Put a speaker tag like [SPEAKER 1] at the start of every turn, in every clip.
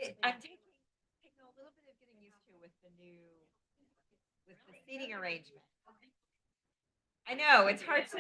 [SPEAKER 1] I'm taking a little bit of getting used to with with the seating arrangement. I know, it's hard to.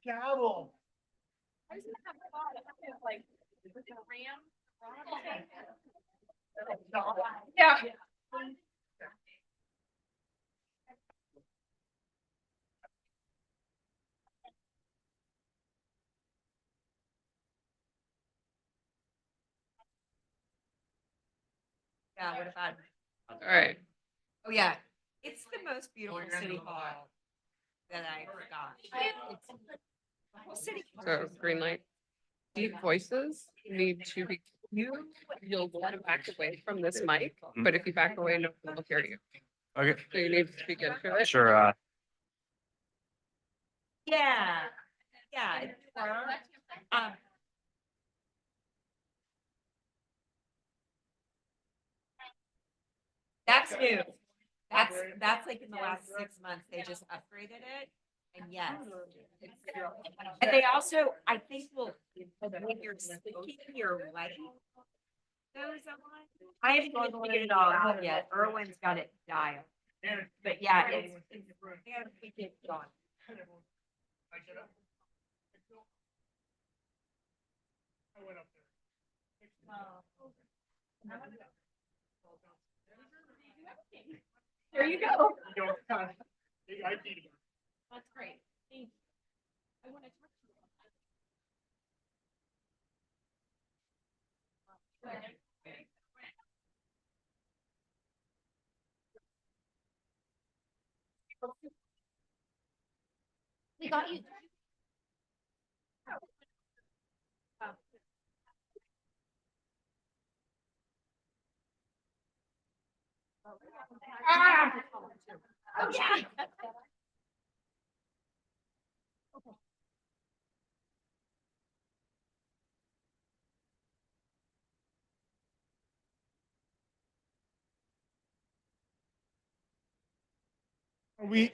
[SPEAKER 2] Gavel.
[SPEAKER 1] Yeah. Yeah, what about?
[SPEAKER 3] All right.
[SPEAKER 1] Oh, yeah, it's the most beautiful city hall that I've got. It's the whole city.
[SPEAKER 3] So green light. Deep voices need to be, you'll want to back away from this mic, but if you back away, no one will hear you.
[SPEAKER 2] Okay,
[SPEAKER 3] So you need to speak into it.
[SPEAKER 2] sure.
[SPEAKER 1] Yeah, yeah. Um, That's new. That's like in the last 6 months, they just upgraded it. And yes. And they also, I think will, when you're speaking, your lighting goes on. I haven't even figured it all out yet. Erwin's got it dialed. But yeah, it's, yeah, we get it on. There you go. That's great. Thank you. I want to talk to you about that. We got you. Oh, yeah.
[SPEAKER 2] We.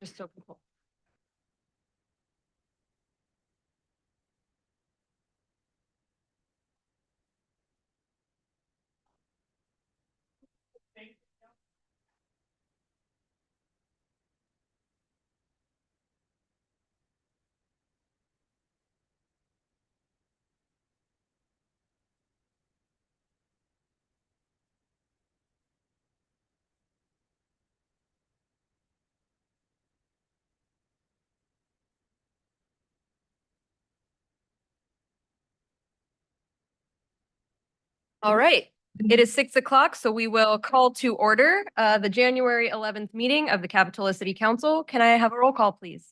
[SPEAKER 1] Just so cool. All right, it is 6 o'clock, so we will call to order the January 11th meeting of the Capitola City Council. Can I have a roll call, please?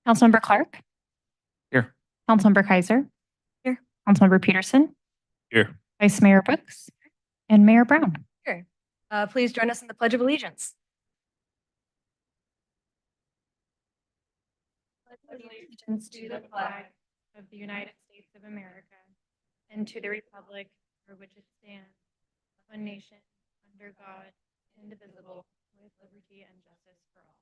[SPEAKER 4] Councilmember Clark.
[SPEAKER 2] Here.
[SPEAKER 4] Councilmember Kaiser.
[SPEAKER 1] Here.
[SPEAKER 4] Councilmember Peterson.
[SPEAKER 2] Here.
[SPEAKER 4] Vice Mayor Brooks. And Mayor Brown.
[SPEAKER 1] Here. Please join us in the Pledge of Allegiance.
[SPEAKER 4] Allegiance to the flag of the United States of America and to the republic for which it stands, one nation, under God, indivisible, with liberty and justice for all.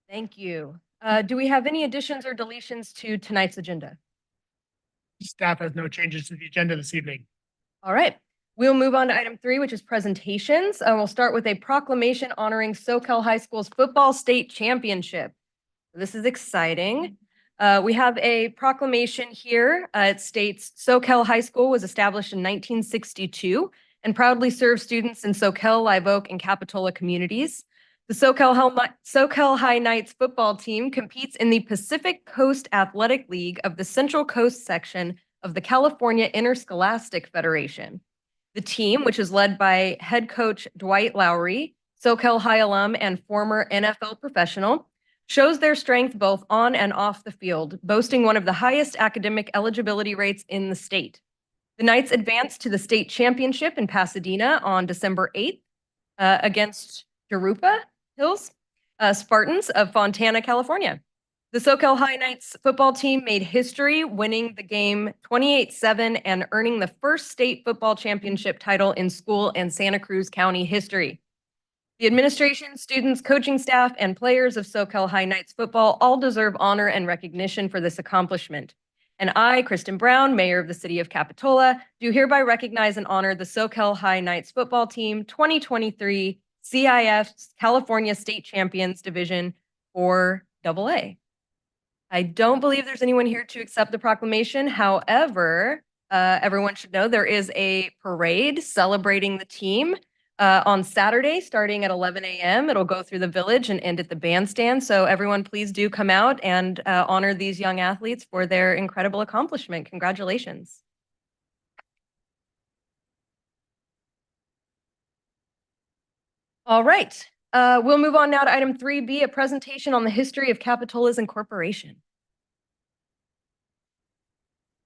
[SPEAKER 5] Thank you. Do we have any additions or deletions to tonight's agenda?
[SPEAKER 6] Staff has no changes to the agenda this evening.
[SPEAKER 5] All right, we'll move on to item 3, which is presentations. We'll start with a proclamation honoring Soquel High School's football state championship. This is exciting. We have a proclamation here. It states Soquel High School was established in 1962 and proudly serves students in Soquel, Live Oak, and Capitola communities. The Soquel High Knights football team competes in the Pacific Coast Athletic League of the Central Coast section of the California Interscholastic Federation. The team, which is led by head coach Dwight Lowry, Soquel High alum and former NFL professional, shows their strength both on and off the field, boasting one of the highest academic eligibility rates in the state. The Knights advanced to the state championship in Pasadena on December 8th against Jurupa Hills Spartans of Fontana, California. The Soquel High Knights football team made history, winning the game 28-7 and earning the first state football championship title in school and Santa Cruz County history. The administration, students, coaching staff, and players of Soquel High Knights football all deserve honor and recognition for this accomplishment. And I, Kristen Brown, Mayor of the City of Capitola, do hereby recognize and honor the Soquel High Knights football team 2023 CIF California State Champions Division 4AA. I don't believe there's anyone here to accept the proclamation. However, everyone should know there is a parade celebrating the team on Saturday, starting at 11 a.m. It'll go through the village and end at the bandstand. So everyone, please do come out and honor these young athletes for their incredible accomplishment. Congratulations. All right, we'll move on now to item 3B, a presentation on the history of Capitola's incorporation.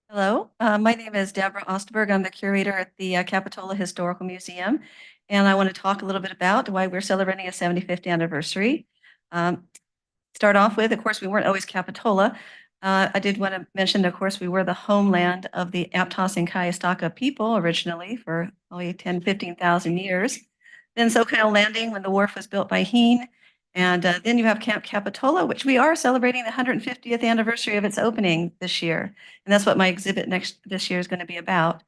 [SPEAKER 7] Hello, my name is Deborah Ostberg. I'm the curator at the Capitola Historical Museum, and I want to talk a little bit about why we're celebrating a 75th anniversary. Start off with, of course, we weren't always Capitola. I did want to mention, of course, we were the homeland of the Aptos and Cayustaca people originally for only 10, 15,000 years. Then Soquel Landing when the wharf was built by Heen. And then you have Camp Capitola, which we are celebrating the 150th anniversary of its opening this year. And that's what my exhibit this year is going to be about.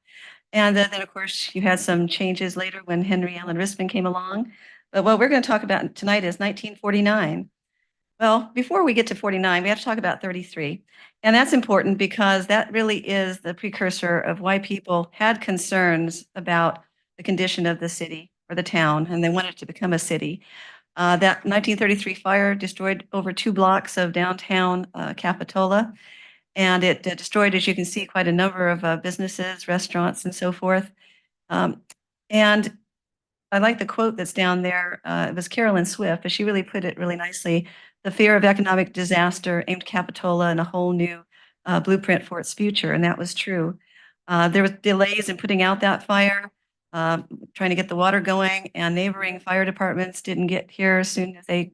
[SPEAKER 7] And then, of course, you had some changes later when Henry Allen Rispin came along. But what we're going to talk about tonight is 1949. Well, before we get to 49, we have to talk about 33. And that's important because that really is the precursor of why people had concerns about the condition of the city or the town, and they wanted to become a city. That 1933 fire destroyed over 2 blocks of downtown Capitola, and it destroyed, as you can see, quite a number of businesses, restaurants, and so forth. And I like the quote that's down there. It was Carolyn Swift, but she really put it really nicely. The fear of economic disaster aimed Capitola in a whole new blueprint for its future, and that was true. There were delays in putting out that fire. Trying to get the water going, and neighboring fire departments didn't get here as soon as they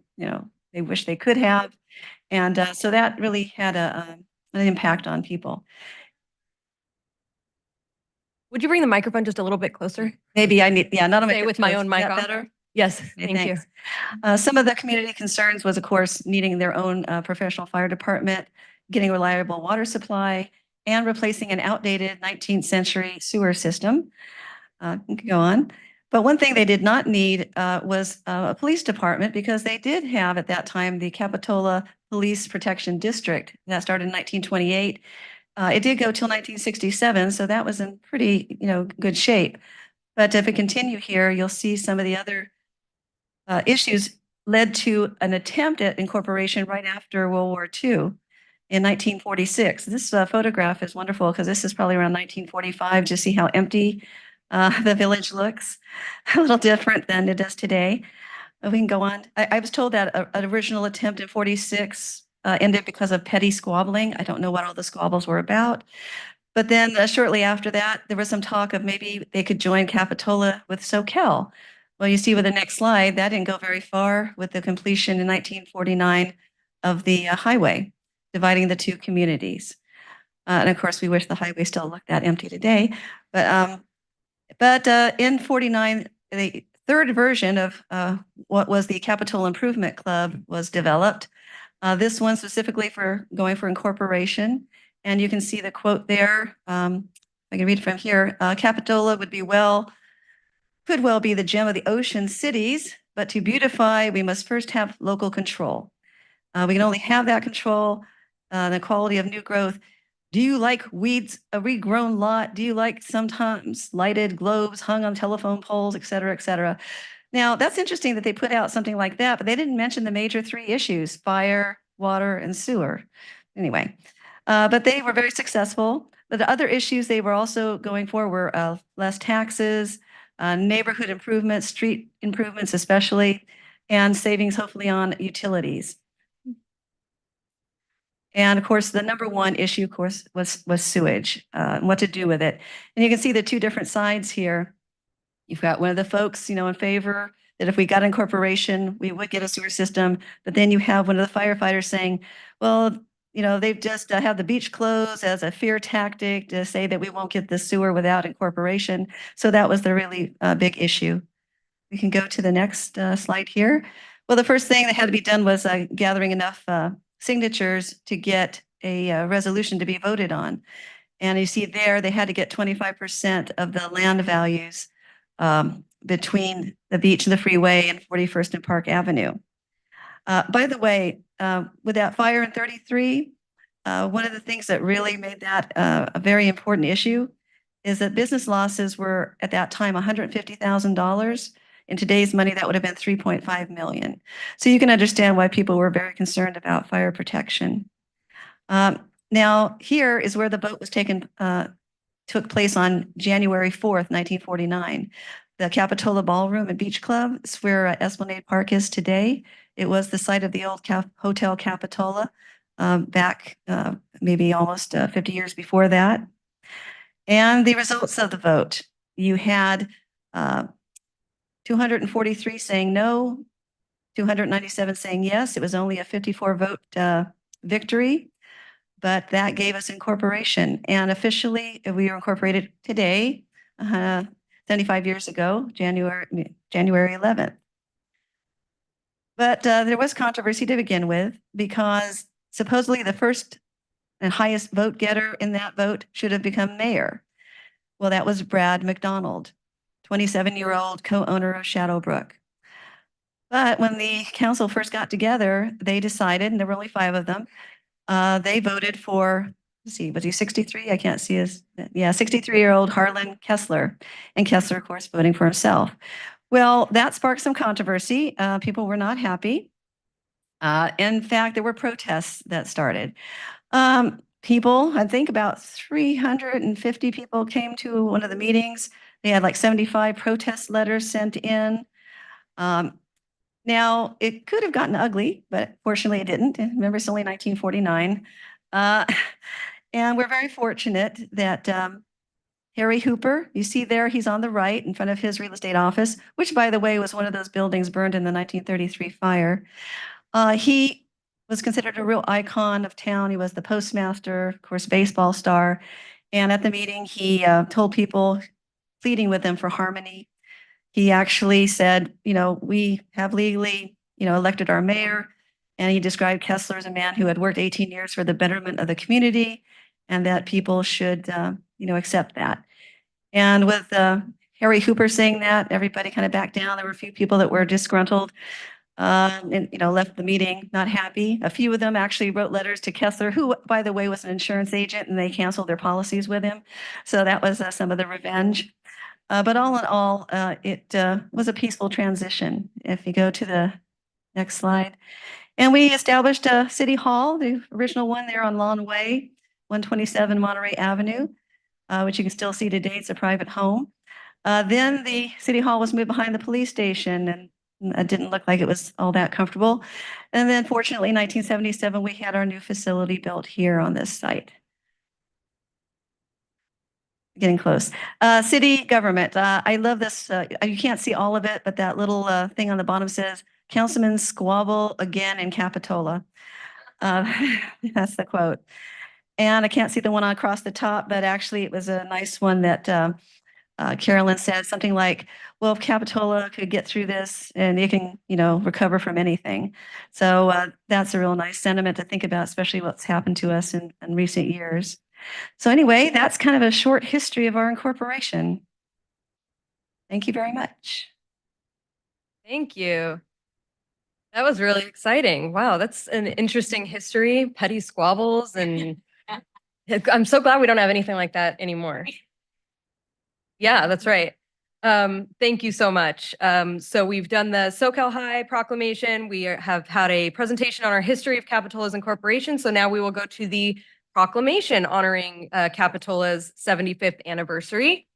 [SPEAKER 7] wish they could have. And so that really had an impact on people.
[SPEAKER 5] Would you bring the microphone just a little bit closer?
[SPEAKER 7] Maybe I need, not on
[SPEAKER 5] Stay with my own mic on.
[SPEAKER 7] better.
[SPEAKER 5] Yes,
[SPEAKER 7] Okay,
[SPEAKER 5] thank you.
[SPEAKER 7] thanks. Some of the community concerns was, of course, needing their own professional fire department, getting reliable water supply, and replacing an outdated 19th century sewer system. You can go on. But one thing they did not need was a police department, because they did have at that time the Capitola Police Protection District that started in 1928. It did go till 1967, so that was in pretty good shape. But if we continue here, you'll see some of the other issues led to an attempt at incorporation right after World War II in 1946. This photograph is wonderful because this is probably around 1945. Just see how empty the village looks, a little different than it does today. We can go on. I was told that an original attempt in 46 ended because of petty squabbling. I don't know what all the squabbles were about. But then shortly after that, there was some talk of maybe they could join Capitola with Soquel. Well, you see with the next slide, that didn't go very far with the completion in 1949 of the highway, dividing the two communities. And of course, we wish the highway still looked that empty today. But But in 49, the third version of what was the Capitola Improvement Club was developed. This one specifically for going for incorporation. And you can see the quote there. I can read from here. Capitola could well be the gem of the ocean cities, but to beautify, we must first have local control. We can only have that control, the quality of new growth. Do you like weeds, a regrown lot? Do you like sometimes lighted globes hung on telephone poles, et cetera, et cetera? Now, that's interesting that they put out something like that, but they didn't mention the major three issues, fire, water, and sewer. Anyway, but they were very successful. But the other issues they were also going for were less taxes, neighborhood improvements, street improvements especially, and savings hopefully on utilities. And of course, the number one issue, of course, was sewage, and what to do with it. And you can see the two different sides here. You've got one of the folks, in favor that if we got incorporation, we would get a sewer system. But then you have one of the firefighters saying, well, they've just have the beach closed as a fear tactic to say that we won't get the sewer without incorporation. So that was the really big issue. We can go to the next slide here. Well, the first thing that had to be done was gathering enough signatures to get a resolution to be voted on. And you see there, they had to get 25% of the land values between the beach and the freeway and 41st and Park Avenue. By the way, with that fire in 33, one of the things that really made that a very important issue is that business losses were at that time $150,000. In today's money, that would have been 3.5 million. So you can understand why people were very concerned about fire protection. Now, here is where the vote was took place on January 4th, 1949. The Capitola Ballroom and Beach Club is where Esplanade Park is today. It was the site of the old Hotel Capitola back maybe almost 50 years before that. And the results of the vote, you had 243 saying no, 297 saying yes. It was only a 54 vote victory, but that gave us incorporation. And officially, we were incorporated today, 75 years ago, January 11th. But there was controversy to begin with because supposedly the first and highest vote getter in that vote should have become mayor. Well, that was Brad McDonald, 27-year-old co-owner of Shadowbrook. But when the council first got together, they decided, and there were only 5 of them, they voted for, let's see, was he 63? I can't see his, yeah, 63-year-old Harlan Kessler. And Kessler, of course, voting for himself. Well, that sparked some controversy. People were not happy. In fact, there were protests that started. People, I think about 350 people came to one of the meetings. They had like 75 protest letters sent in. Now, it could have gotten ugly, but fortunately it didn't. And remember, it's only 1949. And we're very fortunate that Harry Hooper, you see there, he's on the right in front of his real estate office, which, by the way, was one of those buildings burned in the 1933 fire. He was considered a real icon of town. He was the postmaster, of course, baseball star. And at the meeting, he told people, pleading with them for harmony. He actually said, we have legally, elected our mayor. And he described Kessler as a man who had worked 18 years for the betterment of the community and that people should, accept that. And with Harry Hooper saying that, everybody kind of backed down. There were a few people that were disgruntled and left the meeting not happy. A few of them actually wrote letters to Kessler, who, by the way, was an insurance agent, and they canceled their policies with him. So that was some of the revenge. But all in all, it was a peaceful transition. If you go to the next slide. And we established a city hall, the original one there on Lawn Way, 127 Monterey Avenue, which you can still see today. It's a private home. Then the city hall was moved behind the police station, and it didn't look like it was all that comfortable. And then fortunately, in 1977, we had our new facility built here on this site. Getting close. City government. I love this. You can't see all of it, but that little thing on the bottom says, Councilman squabble again in Capitola. That's the quote. And I can't see the one across the top, but actually it was a nice one that Carolyn said something like, well, if Capitola could get through this and it can, recover from anything. So that's a real nice sentiment to think about, especially what's happened to us in recent years. So anyway, that's kind of a short history of our incorporation. Thank you very much.
[SPEAKER 5] Thank you. That was really exciting. Wow, that's an interesting history, petty squabbles, and I'm so glad we don't have anything like that anymore. Yeah, that's right. Thank you so much. So we've done the SoCal High proclamation. We have had a presentation on our history of Capitola's incorporation. So now we will go to the proclamation honoring Capitola's 75th anniversary.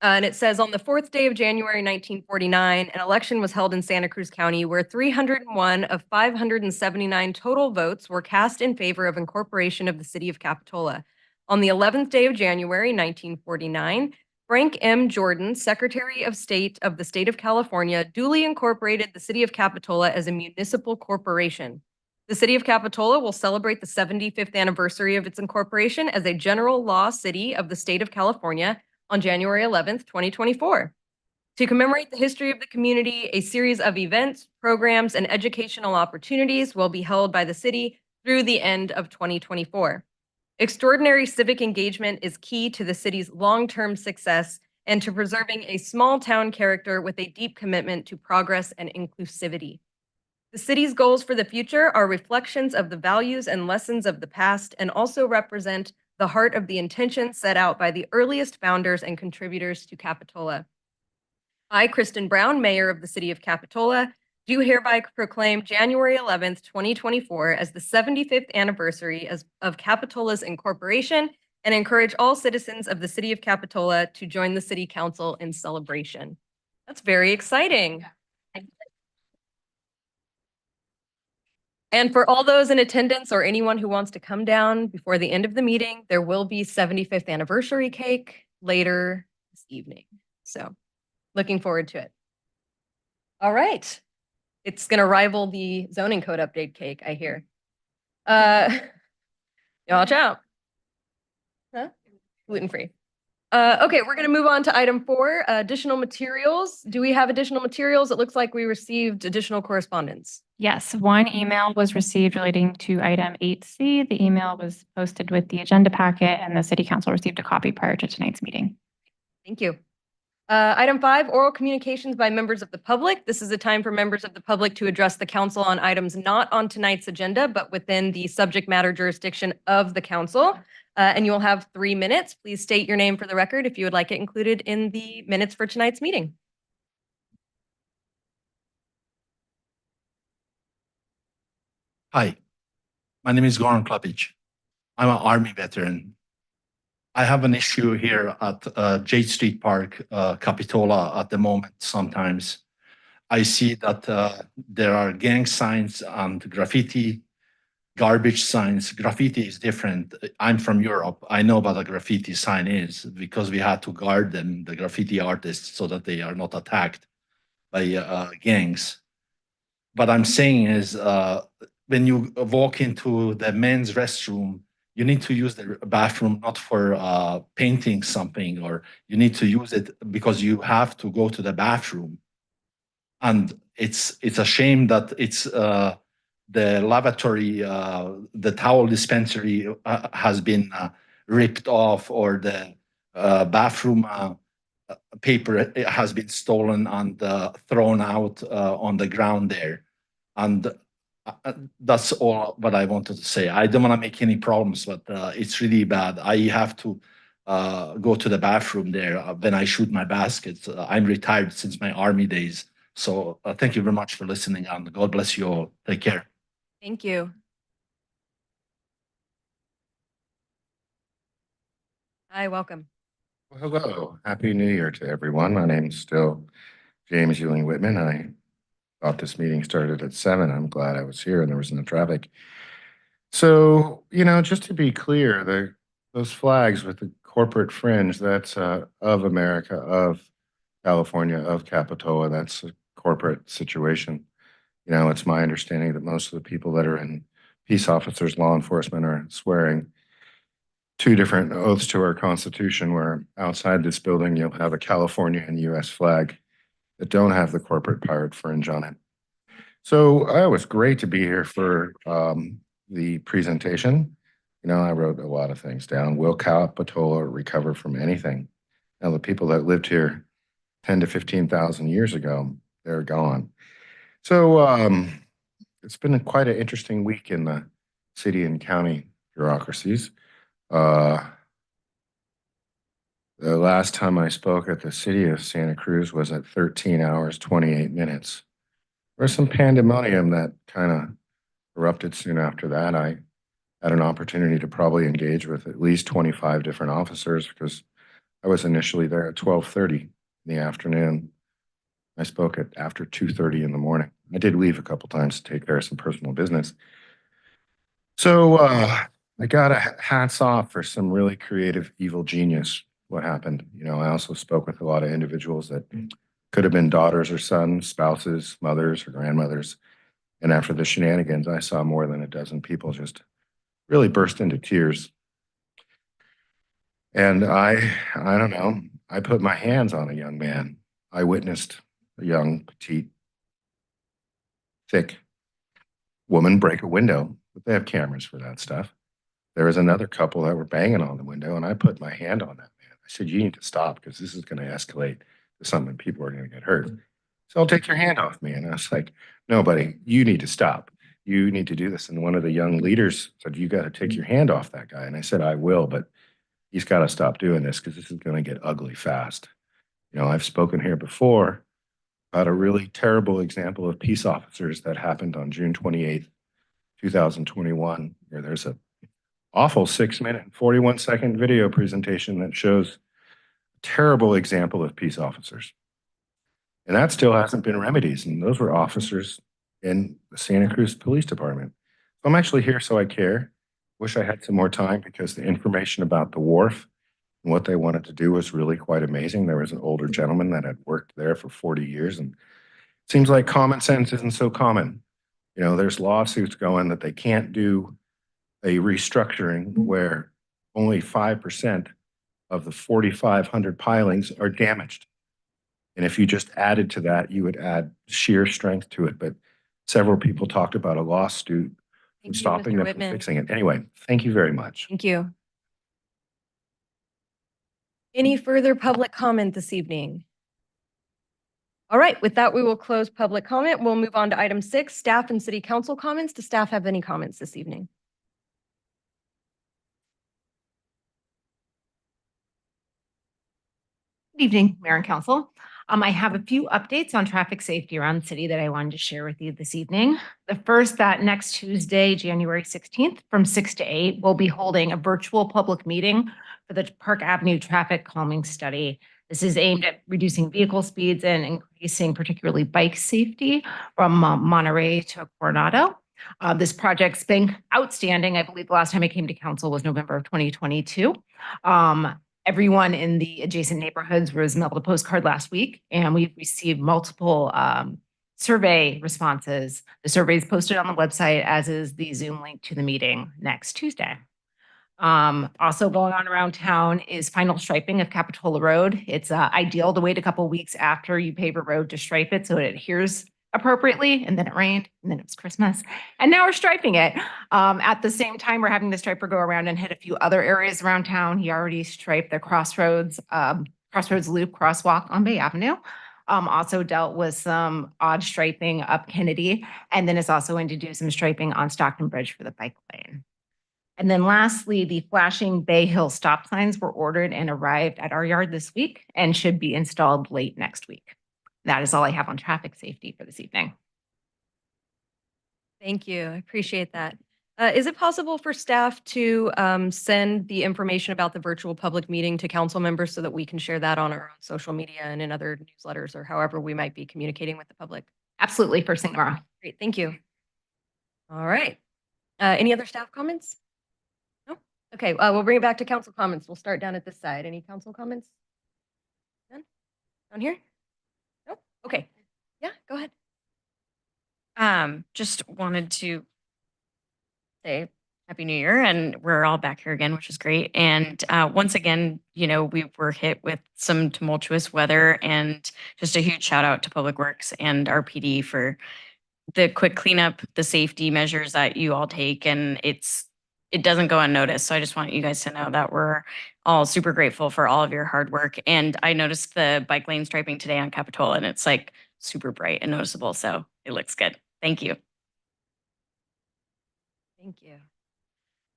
[SPEAKER 5] And it says, on the 4th day of January 1949, an election was held in Santa Cruz County where 301 of 579 total votes were cast in favor of incorporation of the city of Capitola. On the 11th day of January 1949, Frank M. Jordan, Secretary of State of the State of California, duly incorporated the city of Capitola as a municipal corporation. The city of Capitola will celebrate the 75th anniversary of its incorporation as a general law city of the state of California on January 11th, 2024. To commemorate the history of the community, a series of events, programs, and educational opportunities will be held by the city through the end of 2024. Extraordinary civic engagement is key to the city's long-term success and to preserving a small town character with a deep commitment to progress and inclusivity. The city's goals for the future are reflections of the values and lessons of the past and also represent the heart of the intentions set out by the earliest founders and contributors to Capitola. I, Kristen Brown, Mayor of the City of Capitola, do hereby proclaim January 11th, 2024 as the 75th anniversary of Capitola's incorporation and encourage all citizens of the City of Capitola to join the City Council in celebration. That's very exciting. And for all those in attendance or anyone who wants to come down before the end of the meeting, there will be 75th anniversary cake later this evening. So looking forward to it. All right. It's going to rival the zoning code update cake, I hear. Watch out. Huh? Gluten-free. Okay, we're going to move on to item 4, additional materials. Do we have additional materials? It looks like we received additional correspondence.
[SPEAKER 4] Yes, one email was received relating to item 8C. The email was posted with the agenda packet and the city council received a copy prior to tonight's meeting.
[SPEAKER 5] Thank you. Item 5, oral communications by members of the public. This is a time for members of the public to address the council on items not on tonight's agenda, but within the subject matter jurisdiction of the council. And you will have 3 minutes. Please state your name for the record if you would like it included in the minutes for tonight's meeting.
[SPEAKER 8] Hi, my name is Goran Klapic. I'm an Army veteran. I have an issue here at Jade Street Park, Capitola at the moment. Sometimes I see that there are gang signs and graffiti, garbage signs. Graffiti is different. I'm from Europe. I know what a graffiti sign is because we had to guard them, the graffiti artists, so that they are not attacked by gangs. What I'm saying is when you walk into the men's restroom, you need to use the bathroom not for painting something, or you need to use it because you have to go to the bathroom. And it's a shame that it's the lavatory, the towel dispensary has been ripped off, or the bathroom paper has been stolen and thrown out on the ground there. And that's all what I wanted to say. I don't want to make any problems, but it's really bad. I have to go to the bathroom there when I shoot my baskets. I'm retired since my Army days. So thank you very much for listening, and God bless you all. Take care.
[SPEAKER 5] Thank you. Hi, welcome.
[SPEAKER 9] Well, hello, Happy New Year to everyone. My name's still James Ewing Whitman. I thought this meeting started at 7. I'm glad I was here and there was no traffic. So, just to be clear, those flags with the corporate fringe, that's of America, of California, of Capitola. That's a corporate situation. It's my understanding that most of the people that are in peace officers, law enforcement are swearing two different oaths to our Constitution, where outside this building, you'll have a California and US flag that don't have the corporate pirate fringe on it. So it was great to be here for the presentation. You know, I wrote a lot of things down. Will Capitola recover from anything? Now, the people that lived here 10 to 15,000 years ago, they're gone. So it's been quite an interesting week in the city and county bureaucracies. The last time I spoke at the city of Santa Cruz was at 13 hours, 28 minutes. There was some pandemonium that kind of erupted soon after that. I had an opportunity to probably engage with at least 25 different officers because I was initially there at 12:30 in the afternoon. I spoke at after 2:30 in the morning. I did leave a couple times to take care of some personal business. So I got a hats off for some really creative evil genius. What happened? You know, I also spoke with a lot of individuals that could have been daughters or sons, spouses, mothers or grandmothers. And after the shenanigans, I saw more than a dozen people just really burst into tears. And I don't know, I put my hands on a young man. I witnessed a young, petite, thick woman break a window, but they have cameras for that stuff. There was another couple that were banging on the window, and I put my hand on that man. I said, you need to stop because this is going to escalate to something. People are going to get hurt. So I'll take your hand off me. And I was like, no, buddy, you need to stop. You need to do this. And one of the young leaders said, you got to take your hand off that guy. And I said, I will, but he's got to stop doing this because this is going to get ugly fast. You know, I've spoken here before about a really terrible example of peace officers that happened on June 28th, 2021, where there's a awful 6-minute and 41-second video presentation that shows a terrible example of peace officers. And that still hasn't been remedied. And those were officers in the Santa Cruz Police Department. So I'm actually here so I care. Wish I had some more time because the information about the wharf and what they wanted to do was really quite amazing. There was an older gentleman that had worked there for 40 years, and it seems like common sense isn't so common. You know, there's lawsuits going that they can't do a restructuring where only 5% of the 4,500 pilings are damaged. And if you just added to that, you would add sheer strength to it. But several people talked about a lawsuit
[SPEAKER 5] Thank you,
[SPEAKER 9] stopping
[SPEAKER 5] Mr.
[SPEAKER 9] them
[SPEAKER 5] Whitman.
[SPEAKER 9] from fixing it. Anyway, thank you very much.
[SPEAKER 5] Thank you. Any further public comment this evening? All right, with that, we will close public comment. We'll move on to item 6, staff and city council comments. Does staff have any comments this evening?
[SPEAKER 1] Good evening, Mayor and Council. I have a few updates on traffic safety around the city that I wanted to share with you this evening. The first, that next Tuesday, January 16th, from 6 to 8, we'll be holding a virtual public meeting for the Park Avenue traffic calming study. This is aimed at reducing vehicle speeds and increasing particularly bike safety from Monterey to Coronado. This project's been outstanding. I believe the last time I came to council was November of 2022. Everyone in the adjacent neighborhoods was mailed a postcard last week, and we've received multiple survey responses. The survey is posted on the website, as is the Zoom link to the meeting next Tuesday. Also going on around town is final striping of Capitola Road. It's ideal to wait a couple weeks after you pave a road to stripe it so it adheres appropriately, and then it rained, and then it was Christmas, and now we're striping it. At the same time, we're having the striper go around and hit a few other areas around town. He already striped the Crossroads Loop crosswalk on Bay Avenue. Also dealt with some odd striping up Kennedy, and then is also going to do some striping on Stockton Bridge for the bike lane. And then lastly, the flashing Bay Hill stop signs were ordered and arrived at our yard this week and should be installed late next week. That is all I have on traffic safety for this evening.
[SPEAKER 5] Thank you. I appreciate that. Is it possible for staff to send the information about the virtual public meeting to council members so that we can share that on our own social media and in other newsletters or however we might be communicating with the public?
[SPEAKER 1] Absolutely, first thing tomorrow.
[SPEAKER 5] Great, thank you. All right. Any other staff comments? No? Okay, we'll bring it back to council comments. We'll start down at this side. Any council comments? None? Down here? Nope. Okay. Yeah, go ahead.
[SPEAKER 10] Just wanted to say Happy New Year, and we're all back here again, which is great. And once again, we were hit with some tumultuous weather, and just a huge shout out to Public Works and our PD for the quick cleanup, the safety measures that you all take, and it doesn't go unnoticed. So I just want you guys to know that we're all super grateful for all of your hard work. And I noticed the bike lane striping today on Capitola, and it's like super bright and noticeable. So it looks good. Thank you.
[SPEAKER 5] Thank you.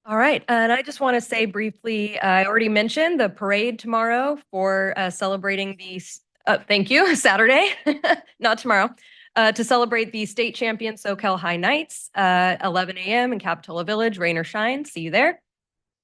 [SPEAKER 5] All right, and I just want to say briefly, I already mentioned the parade tomorrow for celebrating thank you, Saturday, not tomorrow, to celebrate the state champion SoCal High Knights, 11 a.m. in Capitola Village, rain or shine. See you there.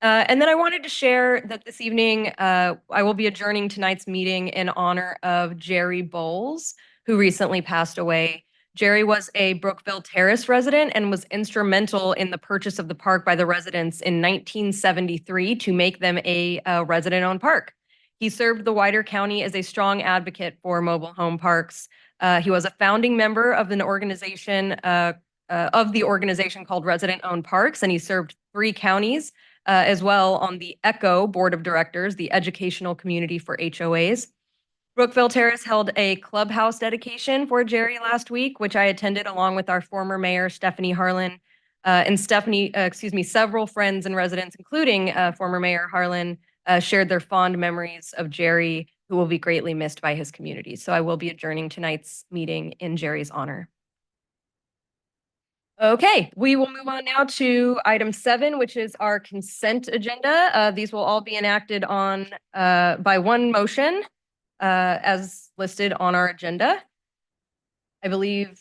[SPEAKER 5] And then I wanted to share that this evening, I will be adjourning tonight's meeting in honor of Jerry Bowles, who recently passed away. Jerry was a Brookville Terrace resident and was instrumental in the purchase of the park by the residents in 1973 to make them a resident-owned park. He served the wider county as a strong advocate for mobile home parks. He was a founding member of an organization called Resident-Owned Parks, and he served 3 counties as well on the ECHO Board of Directors, the educational community for HOAs. Brookville Terrace held a clubhouse dedication for Jerry last week, which I attended along with our former mayor, Stephanie Harlan, and several friends and residents, including former Mayor Harlan, shared their fond memories of Jerry, who will be greatly missed by his community. So I will be adjourning tonight's meeting in Jerry's honor. Okay, we will move on now to item 7, which is our consent agenda. These will all be enacted on by one motion as listed on our agenda. I believe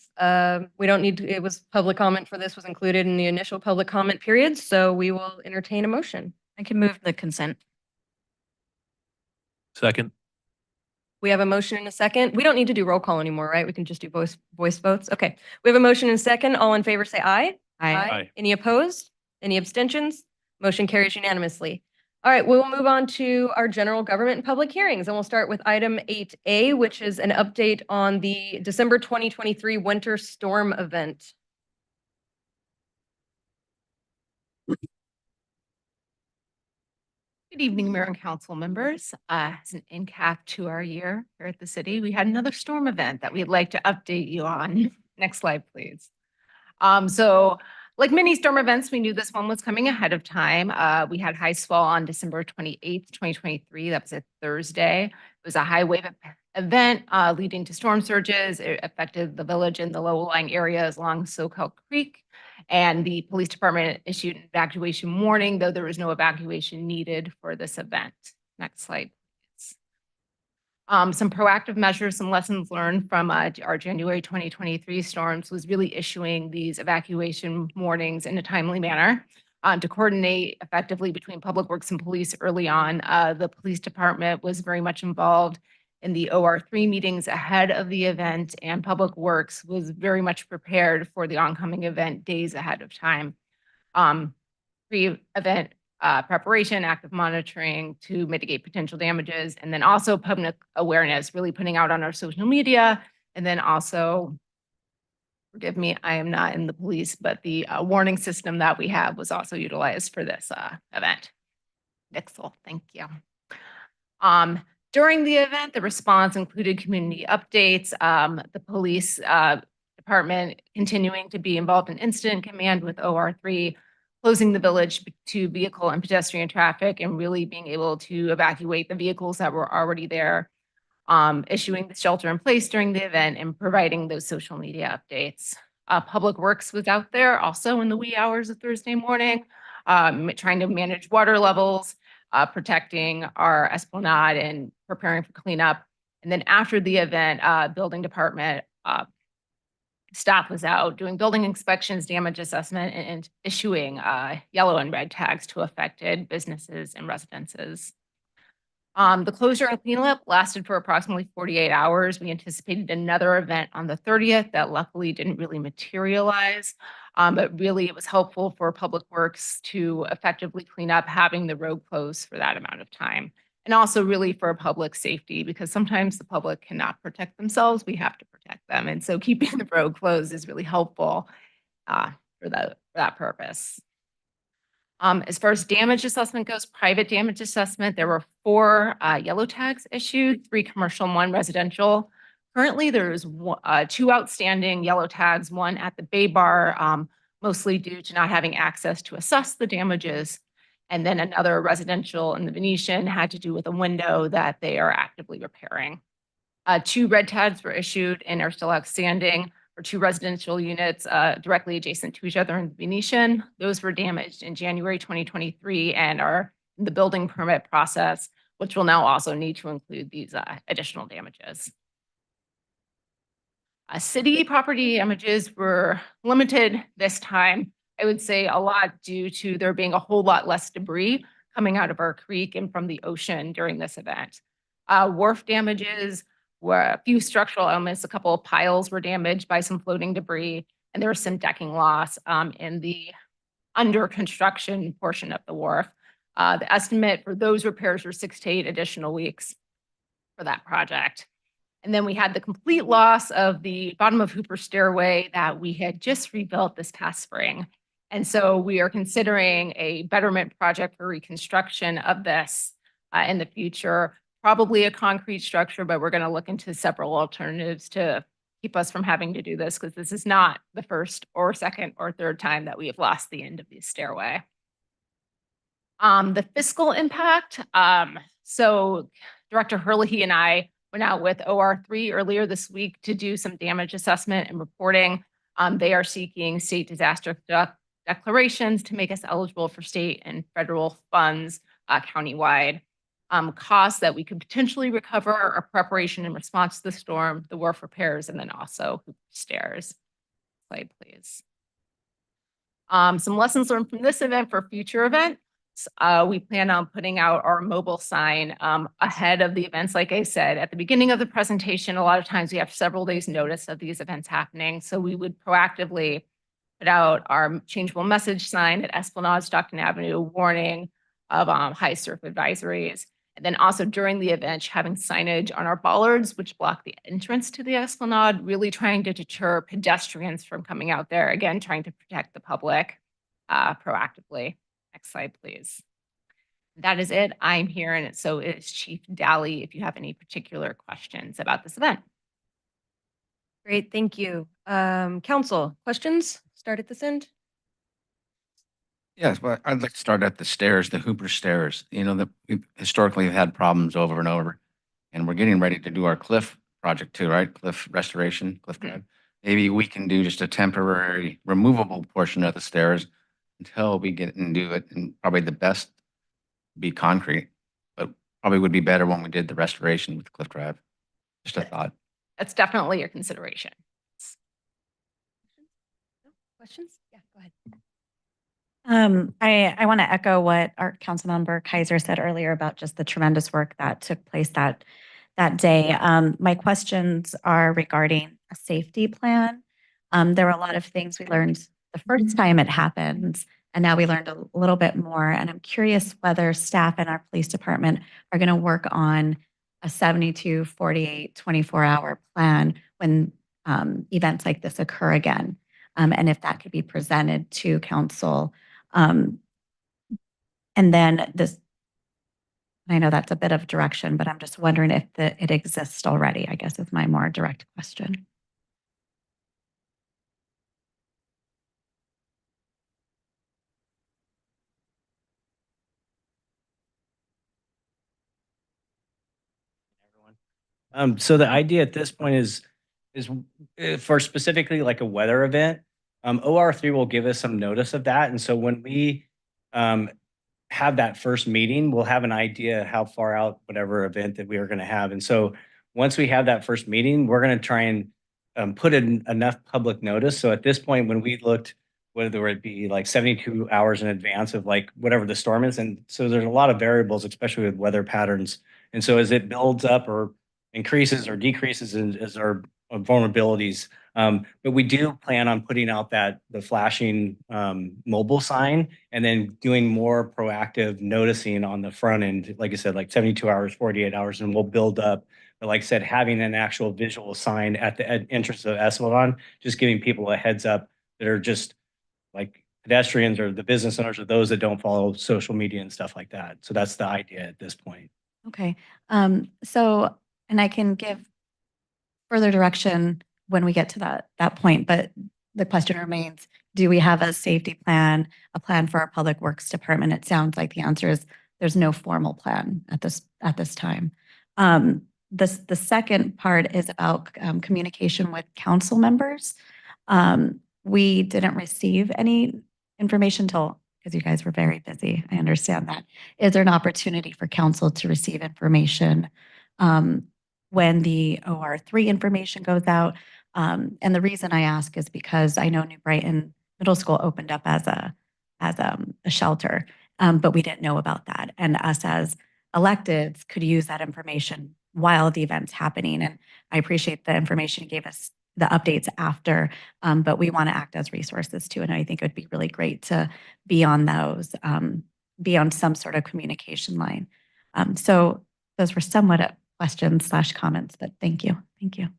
[SPEAKER 5] we don't need to, it was public comment for this was included in the initial public comment period, so we will entertain a motion.
[SPEAKER 10] I can move the consent.
[SPEAKER 2] Second.
[SPEAKER 5] We have a motion and a second. We don't need to do roll call anymore, right? We can just do voice votes. Okay. We have a motion and a second. All in favor say aye.
[SPEAKER 2] Aye.
[SPEAKER 5] Any opposed? Any abstentions? Motion carries unanimously. All right, we'll move on to our general government and public hearings, and we'll start with item 8A, which is an update on the December 2023 winter storm event.
[SPEAKER 11] Good evening, Mayor and Council members. As an end cap to our year here at the city, we had another storm event that we'd like to update you on. Next slide, please. So like many storm events, we knew this one was coming ahead of time. We had high swell on December 28th, 2023. That was a Thursday. It was a high wave event leading to storm surges. It affected the village and the low-lying areas along Soquel Creek. And the police department issued an evacuation warning, though there was no evacuation needed for this event. Next slide, please. Some proactive measures, some lessons learned from our January 2023 storms was really issuing these evacuation warnings in a timely manner to coordinate effectively between Public Works and police early on. The police department was very much involved in the OR3 meetings ahead of the event, and Public Works was very much prepared for the oncoming event days ahead of time. Pre-event preparation, active monitoring to mitigate potential damages, and then also public awareness, really putting out on our social media, and then also, forgive me, I am not in the police, but the warning system that we have was also utilized for this event. Nixel, thank you. During the event, the response included community updates, the police department continuing to be involved in incident command with OR3, closing the village to vehicle and pedestrian traffic, and really being able to evacuate the vehicles that were already there, issuing the shelter in place during the event, and providing those social media updates. Public Works was out there also in the wee hours of Thursday morning, trying to manage water levels, protecting our esplanade and preparing for cleanup. And then after the event, building department staff was out doing building inspections, damage assessment, and issuing yellow and red tags to affected businesses and residences. The closure and cleanup lasted for approximately 48 hours. We anticipated another event on the 30th that luckily didn't really materialize. But really it was helpful for Public Works to effectively clean up having the road closed for that amount of time. And also really for public safety, because sometimes the public cannot protect themselves, we have to protect them. And so keeping the road closed is really helpful for that purpose. As far as damage assessment goes, private damage assessment, there were 4 yellow tags issued, 3 commercial and 1 residential. Currently, there's 2 outstanding yellow tags, one at the Bay Bar, mostly due to not having access to assess the damages. And then another residential in the Venetian had to do with a window that they are actively repairing. 2 red tags were issued and are still outstanding for 2 residential units directly adjacent to each other in the Venetian. Those were damaged in January 2023 and are in the building permit process, which will now also need to include these additional damages. City property damages were limited this time. I would say a lot due to there being a whole lot less debris coming out of our creek and from the ocean during this event. Wharf damages were a few structural elements, a couple of piles were damaged by some floating debris, and there was some decking loss in the under construction portion of the wharf. The estimate for those repairs were 6 to 8 additional weeks for that project. And then we had the complete loss of the bottom of Hooper Stairway that we had just rebuilt this past spring. And so we are considering a betterment project for reconstruction of this in the future, probably a concrete structure, but we're going to look into several alternatives to keep us from having to do this, because this is not the first or second or third time that we have lost the end of the stairway. The fiscal impact. So Director Herlihy and I went out with OR3 earlier this week to do some damage assessment and reporting. They are seeking state disaster declarations to make us eligible for state and federal funds countywide. Costs that we could potentially recover are preparation in response to the storm, the wharf repairs, and then also Hooper Stairs. Slide, please. Some lessons learned from this event for future events. We plan on putting out our mobile sign ahead of the events. Like I said, at the beginning of the presentation, a lot of times we have several days notice of these events happening. So we would proactively put out our changeable message sign at Esplanade, Stockton Avenue, warning of high surf advisories. And then also during the event, having signage on our bollards, which block the entrance to the Esplanade, really trying to deter pedestrians from coming out there. Again, trying to protect the public proactively. Next slide, please. That is it. I'm here, and so is Chief Daly if you have any particular questions about this event.
[SPEAKER 5] Great, thank you. Council, questions? Start at this end.
[SPEAKER 2] Yes, well, I'd like to start at the stairs, the Hooper Stairs. You know, we've historically had problems over and over, and we're getting ready to do our cliff project too, right? Cliff restoration, cliff drive. Maybe we can do just a temporary removable portion of the stairs until we get and do it. And probably the best be concrete, but probably would be better when we did the restoration with Cliff Drive. Just a thought.
[SPEAKER 11] That's definitely your consideration.
[SPEAKER 5] Questions? Yeah, go ahead.
[SPEAKER 12] I want to echo what our Councilmember Kaiser said earlier about just the tremendous work that took place that day. My questions are regarding a safety plan. There were a lot of things we learned the first time it happened, and now we learned a little bit more. And I'm curious whether staff in our police department are going to work on a 72, 48, 24-hour plan when events like this occur again, and if that could be presented to council. And then this, I know that's a bit of direction, but I'm just wondering if it exists already, I guess is my more direct question.
[SPEAKER 13] So the idea at this point is for specifically like a weather event, OR3 will give us some notice of that. And so when we have that first meeting, we'll have an idea how far out whatever event that we are going to have. And so once we have that first meeting, we're going to try and put in enough public notice. So at this point, when we looked, whether it be like 72 hours in advance of like whatever the storm is. And so there's a lot of variables, especially with weather patterns. And so as it builds up or increases or decreases as our vulnerabilities. But we do plan on putting out the flashing mobile sign and then doing more proactive noticing on the front end, like I said, like 72 hours, 48 hours, and we'll build up. But like I said, having an actual visual sign at the entrance of Esplanade, just giving people a heads up that are just like pedestrians or the business owners or those that don't follow social media and stuff like that. So that's the idea at this point.
[SPEAKER 12] Okay, so, and I can give further direction when we get to that point, but the question remains, do we have a safety plan, a plan for our Public Works Department? It sounds like the answer is there's no formal plan at this time. The second part is about communication with council members. We didn't receive any information because you guys were very busy. I understand that. Is there an opportunity for council to receive information when the OR3 information goes out? And the reason I ask is because I know New Brighton Middle School opened up as a shelter, but we didn't know about that. And us as electeds could use that information while the event's happening. And I appreciate the information you gave us, the updates after, but we want to act as resources too. And I think it would be really great to be on those, be on some sort of communication line. So those were somewhat questions/comments, but thank you. Thank you.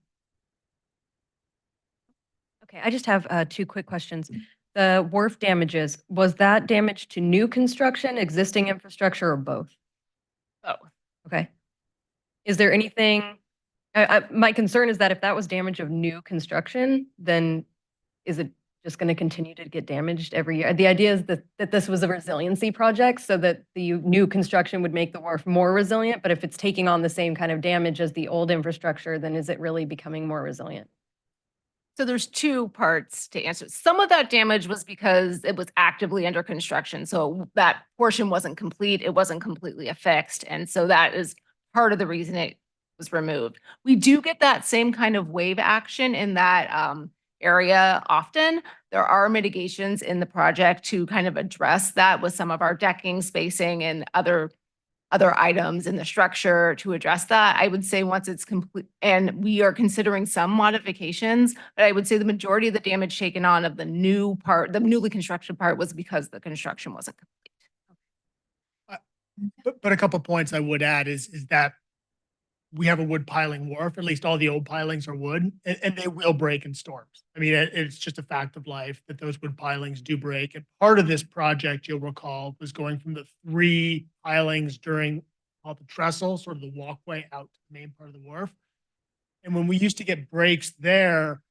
[SPEAKER 5] Okay, I just have 2 quick questions. The wharf damages, was that damage to new construction, existing infrastructure, or both?
[SPEAKER 11] Both.
[SPEAKER 5] Okay. Is there anything, my concern is that if that was damage of new construction, then is it just going to continue to get damaged every year? The idea is that this was a resiliency project so that the new construction would make the wharf more resilient, but if it's taking on the same kind of damage as the old infrastructure, then is it really becoming more resilient?
[SPEAKER 11] So there's 2 parts to answer. Some of that damage was because it was actively under construction. So that portion wasn't complete. It wasn't completely affixed. And so that is part of the reason it was removed. We do get that same kind of wave action in that area often. There are mitigations in the project to kind of address that with some of our decking, spacing, and other items in the structure to address that. I would say once it's complete, and we are considering some modifications, but I would say the majority of the damage taken on of the new part, the newly constructed part, was because the construction wasn't complete.
[SPEAKER 6] But a couple of points I would add is that we have a wood piling wharf, at least all the old pilings are wood, and they will break in storms. I mean, it's just a fact of life that those wood pilings do break. And part of this project, you'll recall, was going from the 3 pilings during all the trestle, sort of the walkway out to the main part of the wharf. And when we used to get breaks there,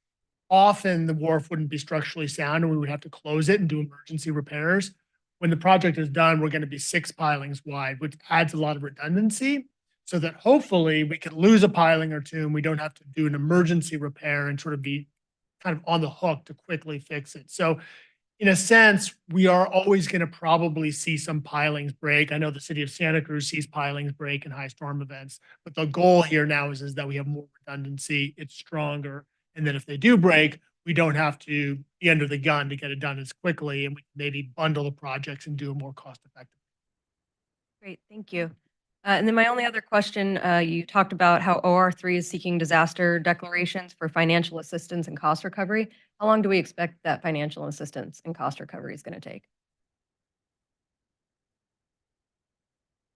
[SPEAKER 6] often the wharf wouldn't be structurally sound and we would have to close it and do emergency repairs. When the project is done, we're going to be 6 pilings wide, which adds a lot of redundancy, so that hopefully we can lose a piling or 2 and we don't have to do an emergency repair and sort of be kind of on the hook to quickly fix it. So in a sense, we are always going to probably see some pilings break. I know the city of Santa Cruz sees pilings break in high storm events, but the goal here now is that we have more redundancy, it's stronger, and then if they do break, we don't have to be under the gun to get it done as quickly, and we can maybe bundle the projects and do it more cost effectively.
[SPEAKER 5] Great, thank you. And then my only other question, you talked about how OR3 is seeking disaster declarations for financial assistance and cost recovery. How long do we expect that financial assistance and cost recovery is going to take?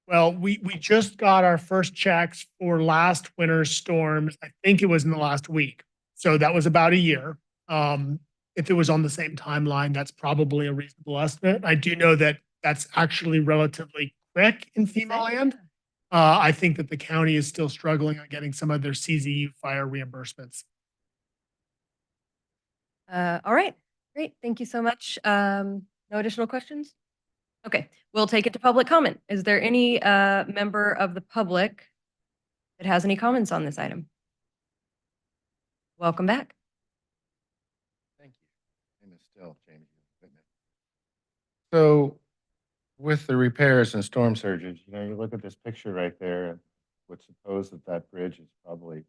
[SPEAKER 6] Well, we just got our first checks for last winter's storms. I think it was in the last week. So that was about a year. If it was on the same timeline, that's probably a reasonable estimate. I do know that that's actually relatively quick in FEMA land. I think that the county is still struggling on getting some of their CZU fire reimbursements.
[SPEAKER 5] All right, great. Thank you so much. No additional questions? Okay, we'll take it to public comment. Is there any member of the public that has any comments on this item? Welcome back.
[SPEAKER 9] Thank you. My name is still James Whitman. So with the repairs and storm surges, you look at this picture right there, and would suppose that bridge is probably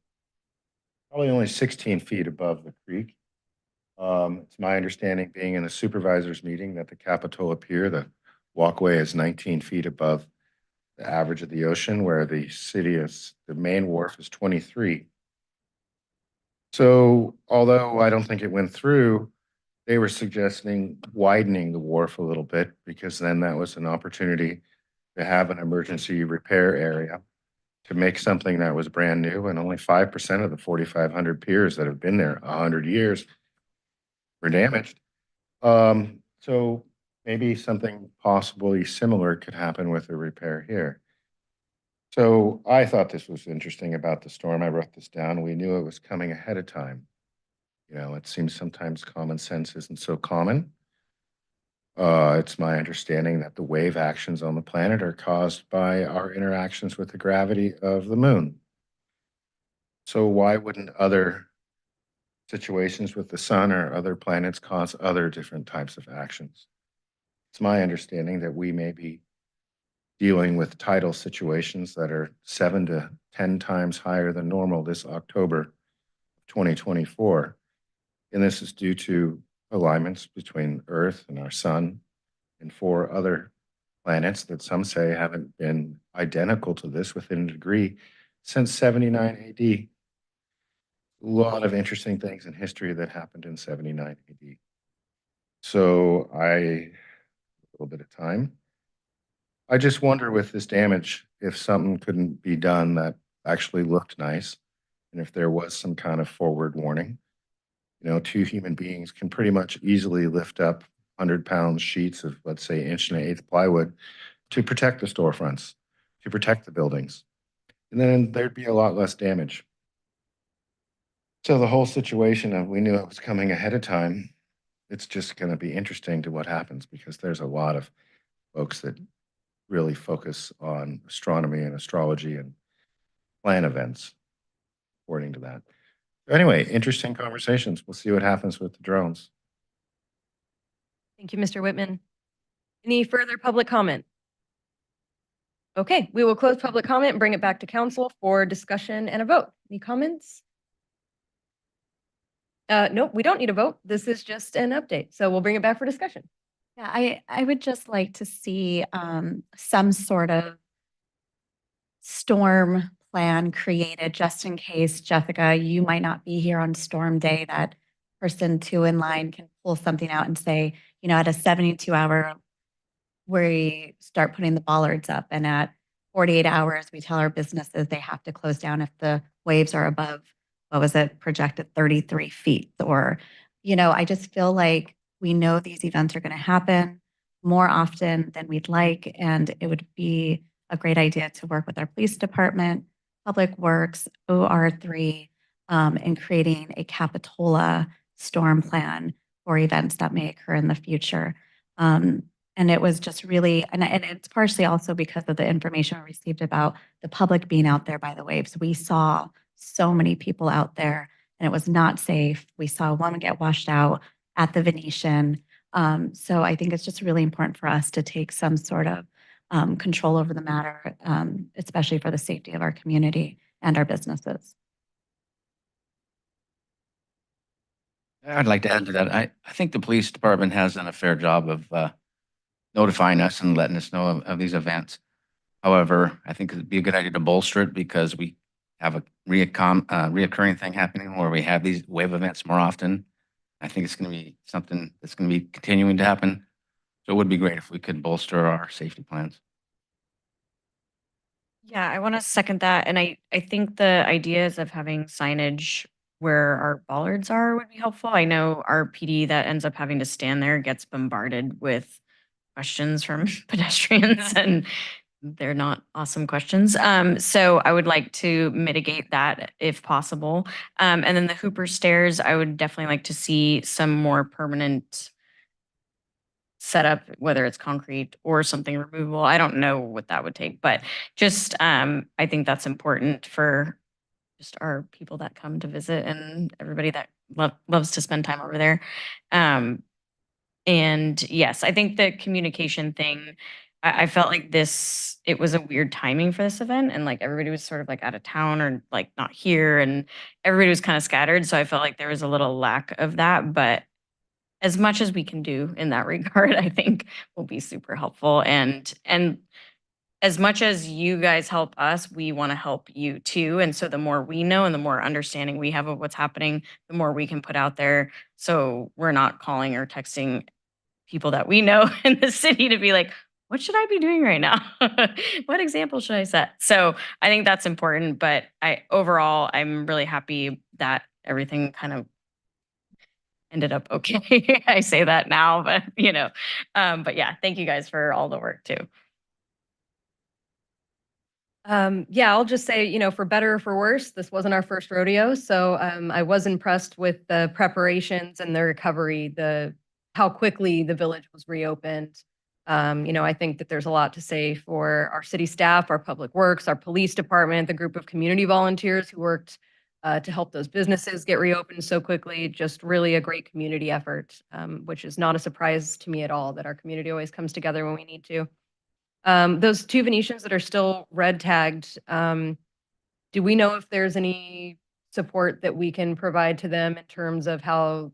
[SPEAKER 9] only 16 feet above the creek. It's my understanding, being in the supervisors meeting, that the Capitola Pier, the walkway, is 19 feet above the average of the ocean, where the main wharf is 23. So although I don't think it went through, they were suggesting widening the wharf a little bit, because then that was an opportunity to have an emergency repair area, to make something that was brand new, and only 5% of the 4,500 piers that have been there 100 years were damaged. So maybe something possibly similar could happen with a repair here. So I thought this was interesting about the storm. I wrote this down. We knew it was coming ahead of time. You know, it seems sometimes common sense isn't so common. It's my understanding that the wave actions on the planet are caused by our interactions with the gravity of the moon. So why wouldn't other situations with the sun or other planets cause other different types of actions? It's my understanding that we may be dealing with tidal situations that are 7 to 10 times higher than normal this October 2024. And this is due to alignments between Earth and our sun and 4 other planets that some say haven't been identical to this within a degree since 79 AD. A lot of interesting things in history that happened in 79 AD. So a little bit of time. I just wonder with this damage, if something couldn't be done that actually looked nice, and if there was some kind of forward warning. You know, 2 human beings can pretty much easily lift up 100-pound sheets of, let's say, 1.125 plywood to protect the storefronts, to protect the buildings. And then there'd be a lot less damage. So the whole situation of we knew it was coming ahead of time, it's just going to be interesting to what happens because there's a lot of folks that really focus on astronomy and astrology and plan events according to that. Anyway, interesting conversations. We'll see what happens with the drones.
[SPEAKER 5] Thank you, Mr. Whitman. Any further public comment? Okay, we will close public comment and bring it back to council for discussion and a vote. Any comments? Nope, we don't need a vote. This is just an update. So we'll bring it back for discussion.
[SPEAKER 12] Yeah, I would just like to see some sort of storm plan created just in case, Jessica, you might not be here on storm day, that person 2 in line can pull something out and say, you know, at a 72-hour, we start putting the bollards up, and at 48 hours, we tell our businesses they have to close down if the waves are above, what was it, projected 33 feet. Or, you know, I just feel like we know these events are going to happen more often than we'd like, and it would be a great idea to work with our police department, Public Works, OR3, in creating a Capitola storm plan for events that may occur in the future. And it was just really, and it's partially also because of the information we received about the public being out there by the waves. We saw so many people out there, and it was not safe. We saw a woman get washed out at the Venetian. So I think it's just really important for us to take some sort of control over the matter, especially for the safety of our community and our businesses.
[SPEAKER 2] I'd like to add to that. I think the police department has done a fair job of notifying us and letting us know of these events. However, I think it'd be a good idea to bolster it because we have a reoccurring thing happening where we have these wave events more often. I think it's going to be something that's going to be continuing to happen. So it would be great if we could bolster our safety plans.
[SPEAKER 10] Yeah, I want to second that. And I think the ideas of having signage where our bollards are would be helpful. I know our PD that ends up having to stand there gets bombarded with questions from pedestrians, and they're not awesome questions. So I would like to mitigate that if possible. And then the Hooper stairs, I would definitely like to see some more permanent setup, whether it's concrete or something removable. I don't know what that would take, but just I think that's important for just our people that come to visit and everybody that loves to spend time over there. And yes, I think the communication thing, I felt like it was a weird timing for this event, and like everybody was sort of like out of town or like not here, and everybody was kind of scattered. So I felt like there was a little lack of that, but as much as we can do in that regard, I think will be super helpful. And as much as you guys help us, we want to help you too. And so the more we know and the more understanding we have of what's happening, the more we can put out there. So we're not calling or texting people that we know in the city to be like, what should I be doing right now? What example should I set? So I think that's important, but overall, I'm really happy that everything kind of ended up okay. I say that now, but but yeah, thank you guys for all the work too.
[SPEAKER 5] Yeah, I'll just say, for better or for worse, this wasn't our first rodeo. So I was impressed with the preparations and the recovery, how quickly the village was reopened. I think that there's a lot to say for our city staff, our public works, our police department, the group of community volunteers who worked to help those businesses get reopened so quickly. Just really a great community effort, which is not a surprise to me at all that our community always comes together when we need to. Those two Venetians that are still red tagged, do we know if there's any support that we can provide to them in terms of how,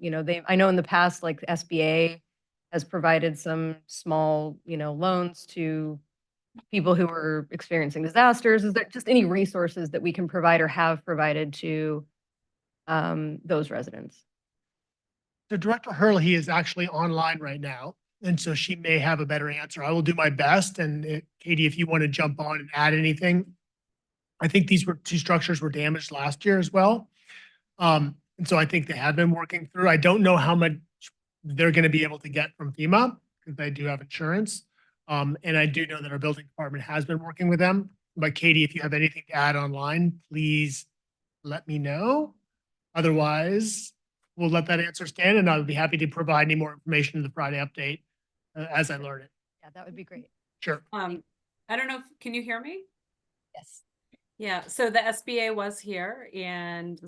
[SPEAKER 5] I know in the past, like SBA has provided some small, loans to people who are experiencing disasters. Is there just any resources that we can provide or have provided to those residents?
[SPEAKER 6] So Director Hurley is actually online right now, and so she may have a better answer. I will do my best, and Katie, if you want to jump on and add anything. I think these two structures were damaged last year as well. And so I think they have been working through. I don't know how much they're going to be able to get from FEMA because they do have insurance. And I do know that our building department has been working with them. But Katie, if you have anything to add online, please let me know. Otherwise, we'll let that answer stand, and I'll be happy to provide any more information in the Friday update as I learn it.
[SPEAKER 5] Yeah, that would be great.
[SPEAKER 6] Sure.
[SPEAKER 14] I don't know, can you hear me?
[SPEAKER 5] Yes.
[SPEAKER 14] Yeah, so the SBA was here and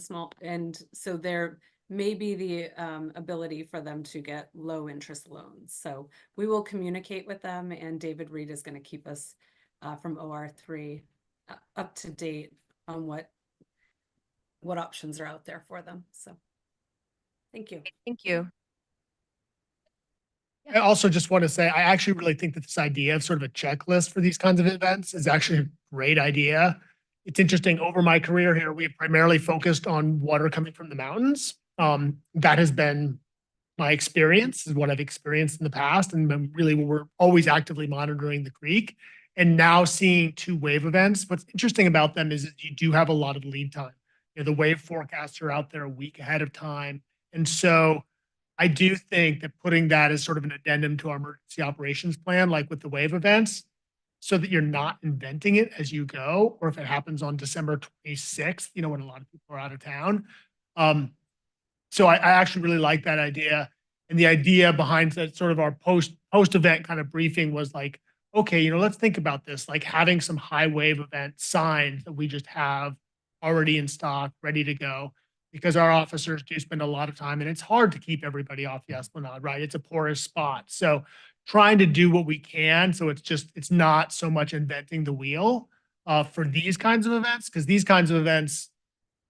[SPEAKER 14] so there may be the ability for them to get low interest loans. So we will communicate with them, and David Reed is going to keep us from OR3 up to date on what options are out there for them. So thank you.
[SPEAKER 5] Thank you.
[SPEAKER 6] I also just want to say, I actually really think that this idea of sort of a checklist for these kinds of events is actually a great idea. It's interesting, over my career here, we have primarily focused on water coming from the mountains. That has been my experience, is what I've experienced in the past. And really, we're always actively monitoring the creek. And now seeing 2 wave events, what's interesting about them is that you do have a lot of lead time. The wave forecasts are out there a week ahead of time. And so I do think that putting that as sort of an addendum to our emergency operations plan, like with the wave events, so that you're not inventing it as you go, or if it happens on December 26th, when a lot of people are out of town. So I actually really like that idea. And the idea behind that sort of our post-event kind of briefing was like, okay, let's think about this, like having some high wave event signs that we just have already in stock, ready to go. Because our officers do spend a lot of time, and it's hard to keep everybody off the Esplanade, right? It's a porous spot. So trying to do what we can. So it's not so much inventing the wheel for these kinds of events, because these kinds of events,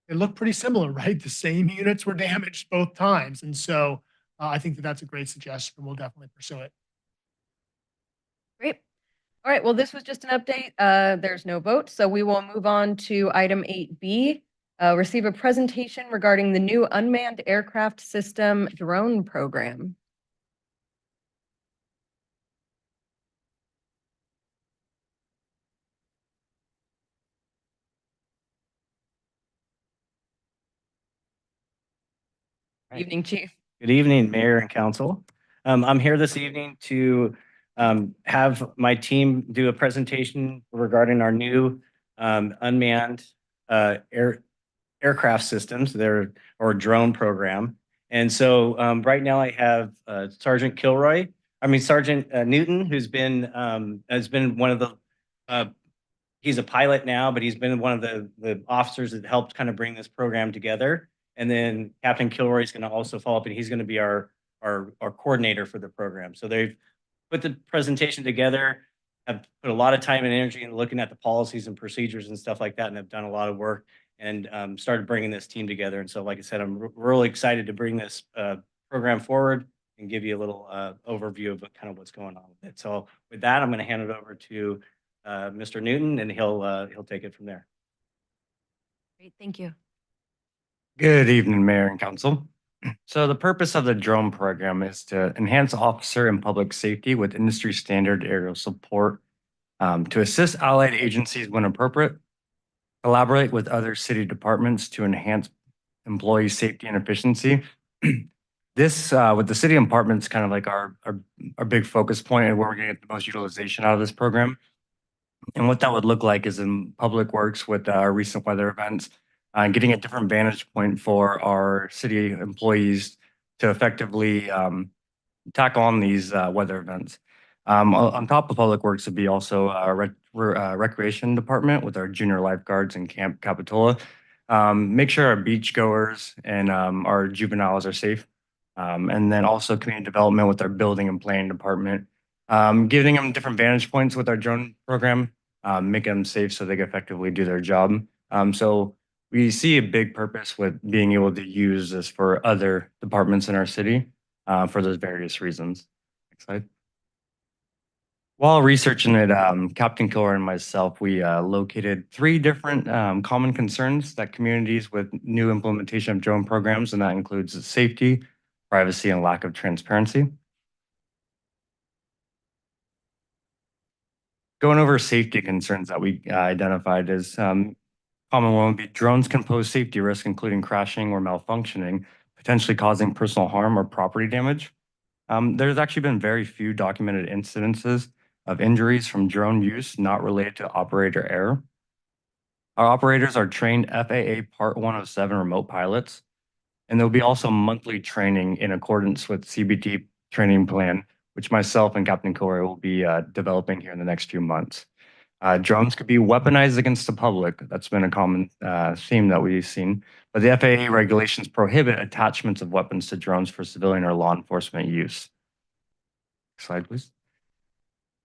[SPEAKER 6] they look pretty similar, right? The same units were damaged both times. And so I think that that's a great suggestion, and we'll definitely pursue it.
[SPEAKER 5] Great. All right, well, this was just an update. There's no vote, so we will move on to item 8B. Receive a presentation regarding the new unmanned aircraft system drone program. Evening, Chief.
[SPEAKER 13] Good evening, Mayor and Council. I'm here this evening to have my team do a presentation regarding our new unmanned aircraft systems, or drone program. And so right now I have Sergeant Newton, who's been one of the, he's a pilot now, but he's been one of the officers that helped kind of bring this program together. And then Captain Kilroy is going to also follow up, and he's going to be our coordinator for the program. So they've put the presentation together, have put a lot of time and energy in looking at the policies and procedures and stuff like that, and have done a lot of work and started bringing this team together. And so, like I said, I'm really excited to bring this program forward and give you a little overview of kind of what's going on with it. So with that, I'm going to hand it over to Mr. Newton, and he'll take it from there.
[SPEAKER 5] Great, thank you.
[SPEAKER 15] Good evening, Mayor and Council. So the purpose of the drone program is to enhance officer and public safety with industry standard aerial support, to assist allied agencies when appropriate, collaborate with other city departments to enhance employee safety and efficiency, This, with the city apartments, kind of like our big focus point and where we're gonna get the most utilization out of this program. And what that would look like is in Public Works with our recent weather events, getting a different vantage point for our city employees to effectively tackle on these weather events. On top of Public Works would be also Recreation Department with our junior lifeguards in Camp Capitola. Make sure our beachgoers and our juveniles are safe. And then also community development with our building and planning department. Giving them different vantage points with our drone program, making them safe so they can effectively do their job. So we see a big purpose with being able to use this for other departments in our city for those various reasons. Next slide. While researching it, Captain Kilroy and myself, we located 3 different common concerns that communities with new implementation of drone programs, and that includes safety, privacy, and lack of transparency. Going over safety concerns that we identified as common one would be drones can pose safety risk, including crashing or malfunctioning, potentially causing personal harm or property damage. There's actually been very few documented incidences of injuries from drone use not related to operator error. Our operators are trained FAA Part 107 remote pilots, and there'll be also monthly training in accordance with CBT training plan, which myself and Captain Kilroy will be developing here in the next few months. Drones could be weaponized against the public. That's been a common theme that we've seen. But the FAA regulations prohibit attachments of weapons to drones for civilian or law enforcement use. Next slide, please.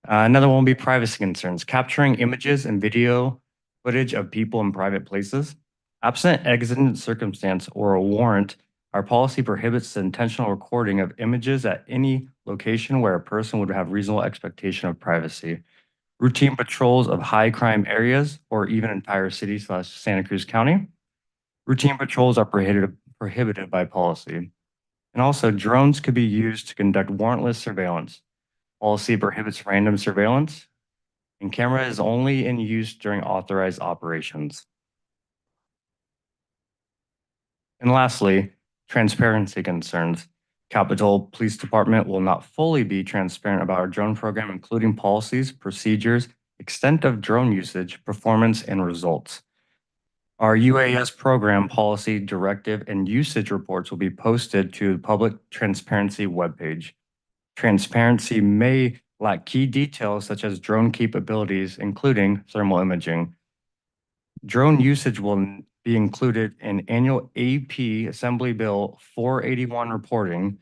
[SPEAKER 15] Another one will be privacy concerns. Capturing images and video footage of people in private places. Absent exigent circumstance or a warrant, our policy prohibits the intentional recording of images at any location where a person would have reasonable expectation of privacy. Routine patrols of high crime areas or even entire cities / Santa Cruz County. Routine patrols are prohibited by policy. And also drones could be used to conduct warrantless surveillance. Policy prohibits random surveillance, and camera is only in use during authorized operations. And lastly, transparency concerns. Capitol Police Department will not fully be transparent about our drone program, including policies, procedures, extent of drone usage, performance, and results. Our UAS program policy, directive, and usage reports will be posted to the public transparency webpage. Transparency may lack key details such as drone capabilities, including thermal imaging. Drone usage will be included in annual AP Assembly Bill 481 reporting,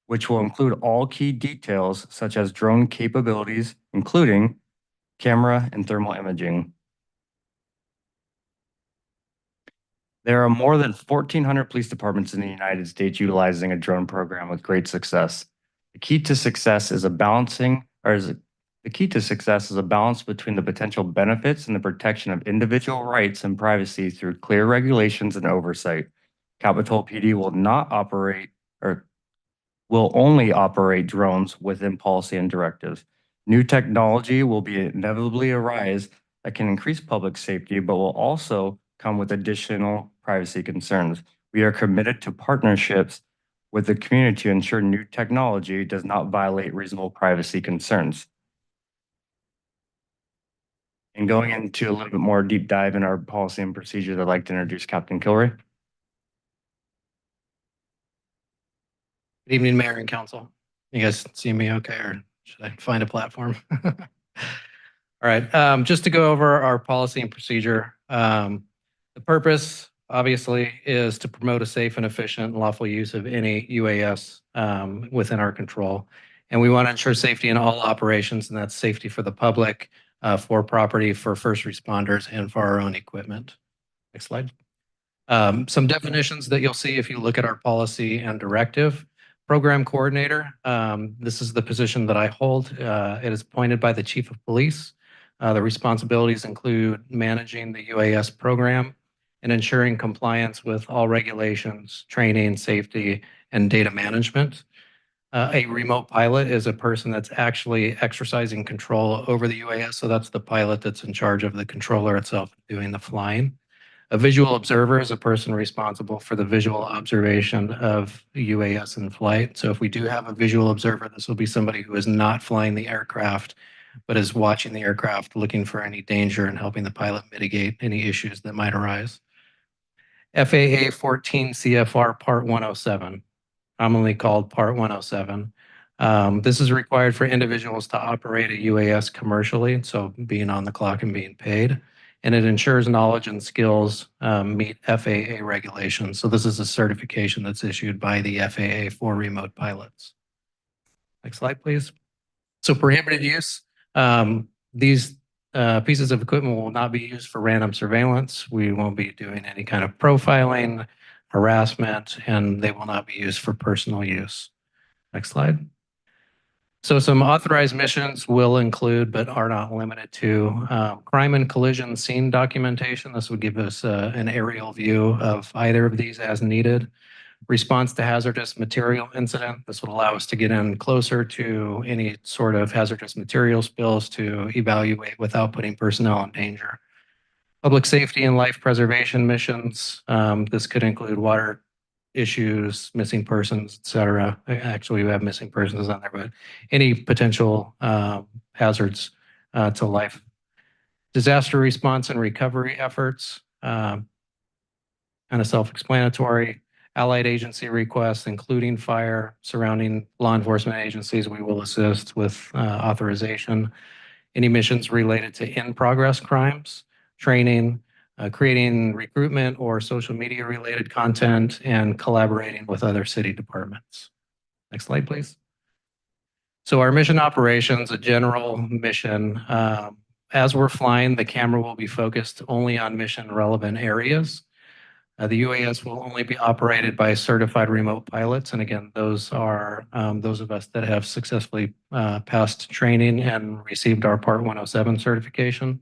[SPEAKER 15] which will include all key details such as drone capabilities, including camera and thermal imaging. There are more than 1,400 police departments in the United States utilizing a drone program with great success. The key to success is a balance between the potential benefits and the protection of individual rights and privacy through clear regulations and oversight. Capitol PD will not operate or will only operate drones within policy and directives. New technology will be inevitably arise that can increase public safety, but will also come with additional privacy concerns. We are committed to partnerships with the community to ensure new technology does not violate reasonable privacy concerns. And going into a little bit more deep dive in our policy and procedures, I'd like to introduce Captain Kilroy.
[SPEAKER 16] Good evening, Mayor and Council. You guys see me okay, or should I find a platform? All right, just to go over our policy and procedure. The purpose, obviously, is to promote a safe and efficient and lawful use of any UAS within our control. And we want to ensure safety in all operations, and that's safety for the public, for property, for first responders, and for our own equipment. Next slide. Some definitions that you'll see if you look at our policy and directive. Program coordinator, this is the position that I hold. It is appointed by the Chief of Police. The responsibilities include managing the UAS program and ensuring compliance with all regulations, training, safety, and data management. A remote pilot is a person that's actually exercising control over the UAS. So that's the pilot that's in charge of the controller itself doing the flying. A visual observer is a person responsible for the visual observation of UAS in flight. So if we do have a visual observer, this will be somebody who is not flying the aircraft, but is watching the aircraft, looking for any danger and helping the pilot mitigate any issues that might arise. FAA 14 CFR Part 107, commonly called Part 107. This is required for individuals to operate a UAS commercially, so being on the clock and being paid. And it ensures knowledge and skills meet FAA regulations. So this is a certification that's issued by the FAA for remote pilots. Next slide, please. So prohibited use. These pieces of equipment will not be used for random surveillance. We won't be doing any kind of profiling, harassment, and they will not be used for personal use. Next slide. So some authorized missions will include, but are not limited to, crime and collision scene documentation. This would give us an aerial view of either of these as needed. Response to hazardous material incident. This would allow us to get in closer to any sort of hazardous material spills to evaluate without putting personnel in danger. Public safety and life preservation missions. This could include water issues, missing persons, et cetera. Actually, we have missing persons on there, but any potential hazards to life. Disaster response and recovery efforts, kind of self-explanatory. Allied agency requests, including fire, surrounding law enforcement agencies, we will assist with authorization. Any missions related to in-progress crimes, training, creating recruitment or social media related content, and collaborating with other city departments. Next slide, please. So our mission operations, a general mission, as we're flying, the camera will be focused only on mission relevant areas. The UAS will only be operated by certified remote pilots. And again, those are those of us that have successfully passed training and received our Part 107 certification.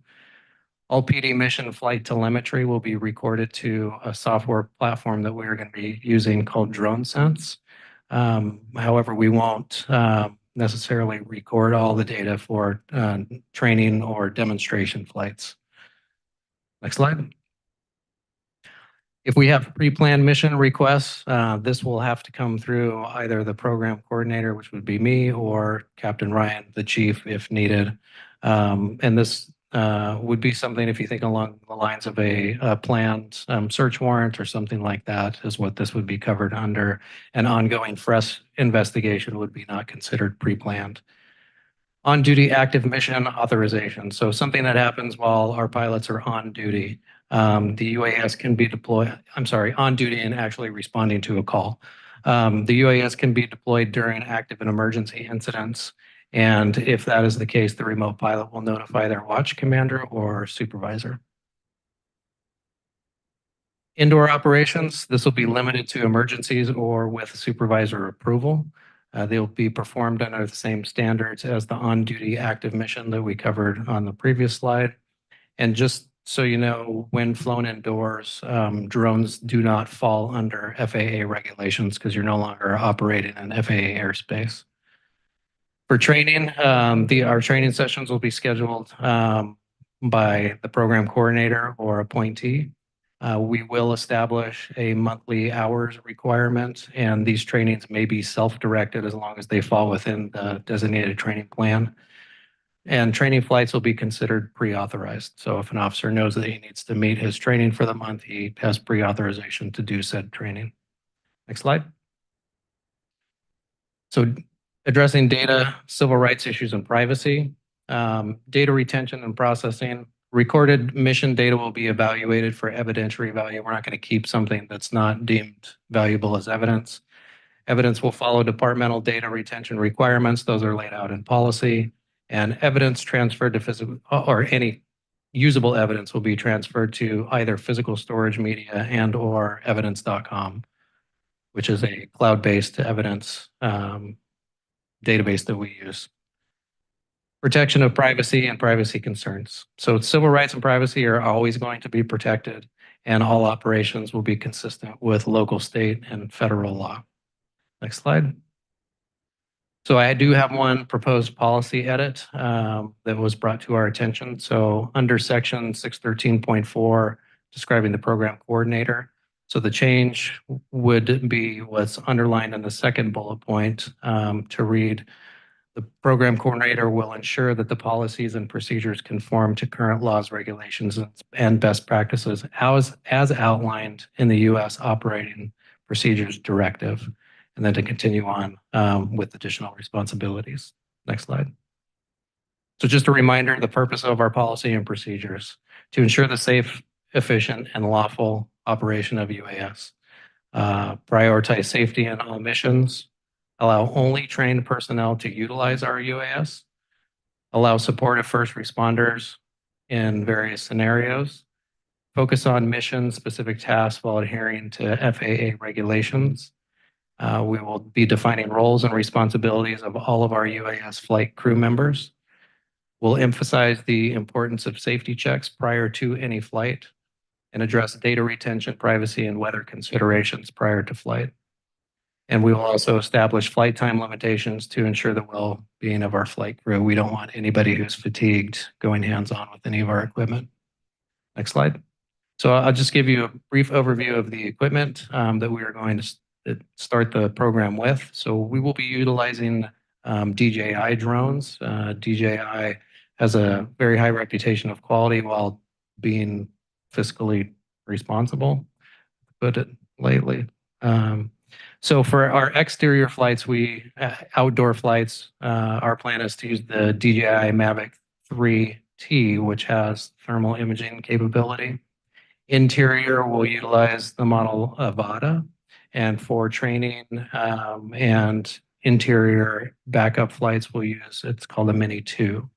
[SPEAKER 16] All PD mission flight telemetry will be recorded to a software platform that we're going to be using called DroneSense. However, we won't necessarily record all the data for training or demonstration flights. Next slide. If we have pre-planned mission requests, this will have to come through either the program coordinator, which would be me, or Captain Ryan, the chief, if needed. And this would be something, if you think along the lines of a planned search warrant or something like that, is what this would be covered under. An ongoing fresh investigation would be not considered pre-planned. On-duty active mission authorization. So something that happens while our pilots are on duty. The UAS can be deployed, on duty and actually responding to a call. The UAS can be deployed during active and emergency incidents. And if that is the case, the remote pilot will notify their watch commander or supervisor. Indoor operations, this will be limited to emergencies or with supervisor approval. They'll be performed under the same standards as the on-duty active mission that we covered on the previous slide. And just so you know, when flown indoors, drones do not fall under FAA regulations because you're no longer operating in FAA airspace. For training, our training sessions will be scheduled by the program coordinator or appointee. We will establish a monthly hours requirement, and these trainings may be self-directed as long as they fall within the designated training plan. And training flights will be considered pre-authorized. So if an officer knows that he needs to meet his training for the month, he has pre-authorization to do said training. Next slide. So addressing data, civil rights issues, and privacy, data retention and processing. Recorded mission data will be evaluated for evidentiary value. We're not going to keep something that's not deemed valuable as evidence. Evidence will follow departmental data retention requirements. Those are laid out in policy. And evidence transferred to physical, or any usable evidence will be transferred to either physical storage media and or evidence.com, which is a cloud-based evidence database that we use. Protection of privacy and privacy concerns. So civil rights and privacy are always going to be protected, and all operations will be consistent with local, state, and federal law. Next slide. So I do have one proposed policy edit that was brought to our attention. So under section 613.4, describing the program coordinator. So the change would be what's underlined in the second bullet point to read, the program coordinator will ensure that the policies and procedures conform to current laws, regulations, and best practices as outlined in the U.S. Operating Procedures Directive, and then to continue on with additional responsibilities. Next slide. So just a reminder, the purpose of our policy and procedures to ensure the safe, efficient, and lawful operation of UAS. Prioritize safety in all missions, allow only trained personnel to utilize our UAS, allow support of first responders in various scenarios, focus on mission-specific tasks while adhering to FAA regulations. We will be defining roles and responsibilities of all of our UAS flight crew members. We'll emphasize the importance of safety checks prior to any flight and address data retention, privacy, and weather considerations prior to flight. And we will also establish flight time limitations to ensure the well-being of our flight crew. We don't want anybody who's fatigued going hands-on with any of our equipment. Next slide. So I'll just give you a brief overview of the equipment that we are going to start the program with. So we will be utilizing DJI drones. DJI has a very high reputation of quality while being fiscally responsible, to put it lightly. So for our exterior flights, outdoor flights, our plan is to use the DJI Mavic 3T, which has thermal imaging capability. Interior, we'll utilize the model Avata, and for training and interior backup flights, we'll use, it's called a Mini 2.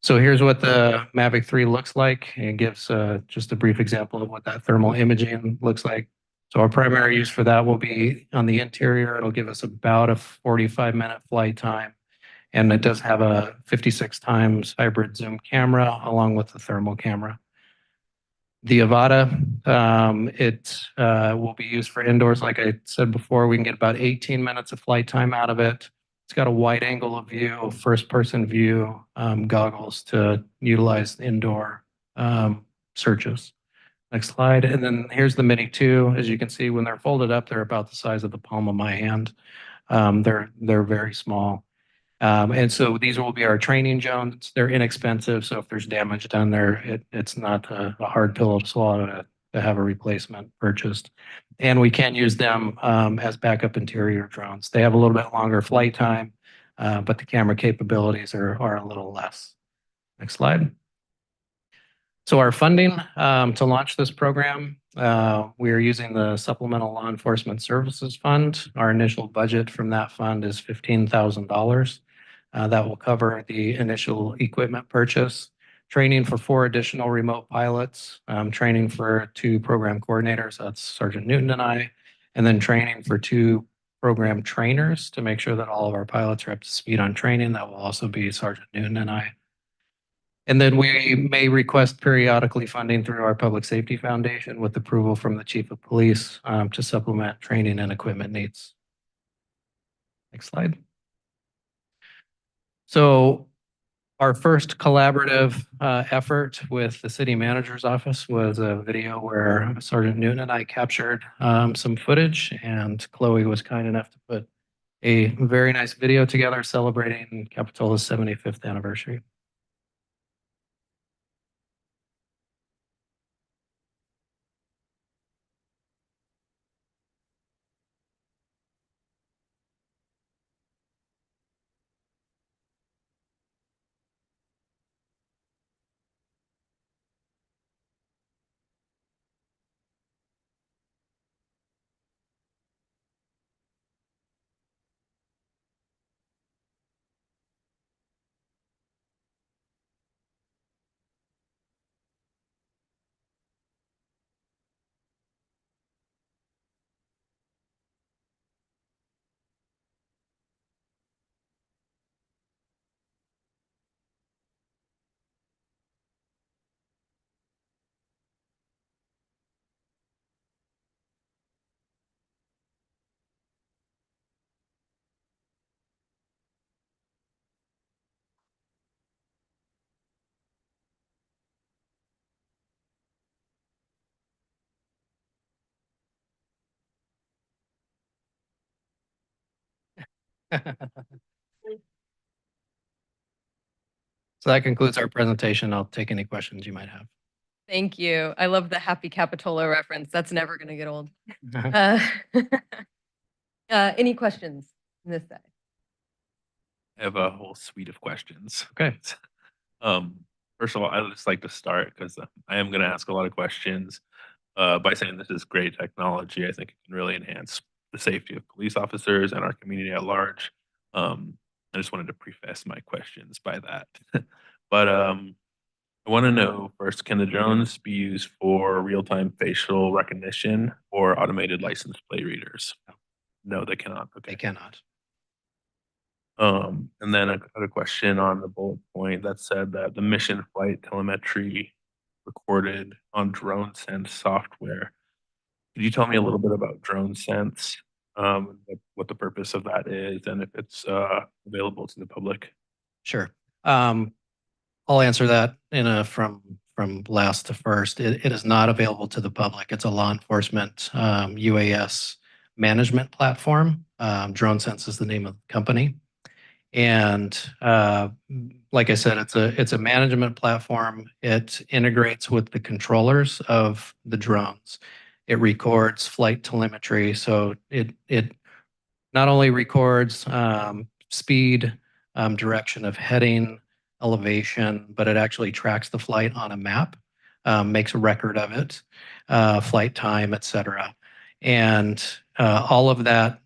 [SPEAKER 16] So here's what the Mavic 3 looks like. It gives just a brief example of what that thermal imaging looks like. So our primary use for that will be on the interior. It'll give us about a 45-minute flight time. And it does have a 56 times hybrid zoom camera along with the thermal camera. The Avata, it will be used for indoors. Like I said before, we can get about 18 minutes of flight time out of it. It's got a wide angle of view, first person view, goggles to utilize indoor searches. Next slide. And then here's the Mini 2. As you can see, when they're folded up, they're about the size of the palm of my hand. They're very small. And so these will be our training drones. They're inexpensive. So if there's damage done there, it's not a hard pill to swallow to have a replacement purchased. And we can use them as backup interior drones. They have a little bit longer flight time, but the camera capabilities are a little less. Next slide. So our funding to launch this program, we are using the Supplemental Law Enforcement Services Fund. Our initial budget from that fund is $15,000. That will cover the initial equipment purchase, training for 4 additional remote pilots, training for 2 program coordinators, that's Sergeant Newton and I, and then training for 2 program trainers to make sure that all of our pilots are up to speed on training. That will also be Sergeant Newton and I. And then we may request periodically funding through our Public Safety Foundation with approval from the Chief of Police to supplement training and equipment needs. Next slide. So our first collaborative effort with the city manager's office was a video where Sergeant Newton and I captured some footage, and Chloe was kind enough to put a very nice video together celebrating Capitola's 75th anniversary. So that concludes our presentation. I'll take any questions you might have.
[SPEAKER 5] Thank you. I love the Happy Capitola reference. That's never going to get old. Uh, any questions on this side?
[SPEAKER 17] I have a whole suite of questions.
[SPEAKER 16] Okay.
[SPEAKER 17] First of all, I'd just like to start because I am going to ask a lot of questions by saying this is great technology. I think it can really enhance the safety of police officers and our community at large. I just wanted to preface my questions by that. But I want to know first, can the drones be used for real-time facial recognition or automated license plate readers? No, they cannot. Okay.
[SPEAKER 16] They cannot.
[SPEAKER 17] And then I had a question on the bullet point that said that the mission flight telemetry recorded on DroneSense software. Could you tell me a little bit about DroneSense, what the purpose of that is, and if it's available to the public?
[SPEAKER 16] Sure. I'll answer that from last to first. It is not available to the public. It's a law enforcement UAS management platform. DroneSense is the name of the company. And like I said, it's a management platform. It integrates with the controllers of the drones. It records flight telemetry. So it not only records speed, direction of heading, elevation, but it actually tracks the flight on a map, makes a record of it, flight time, etc. And all of that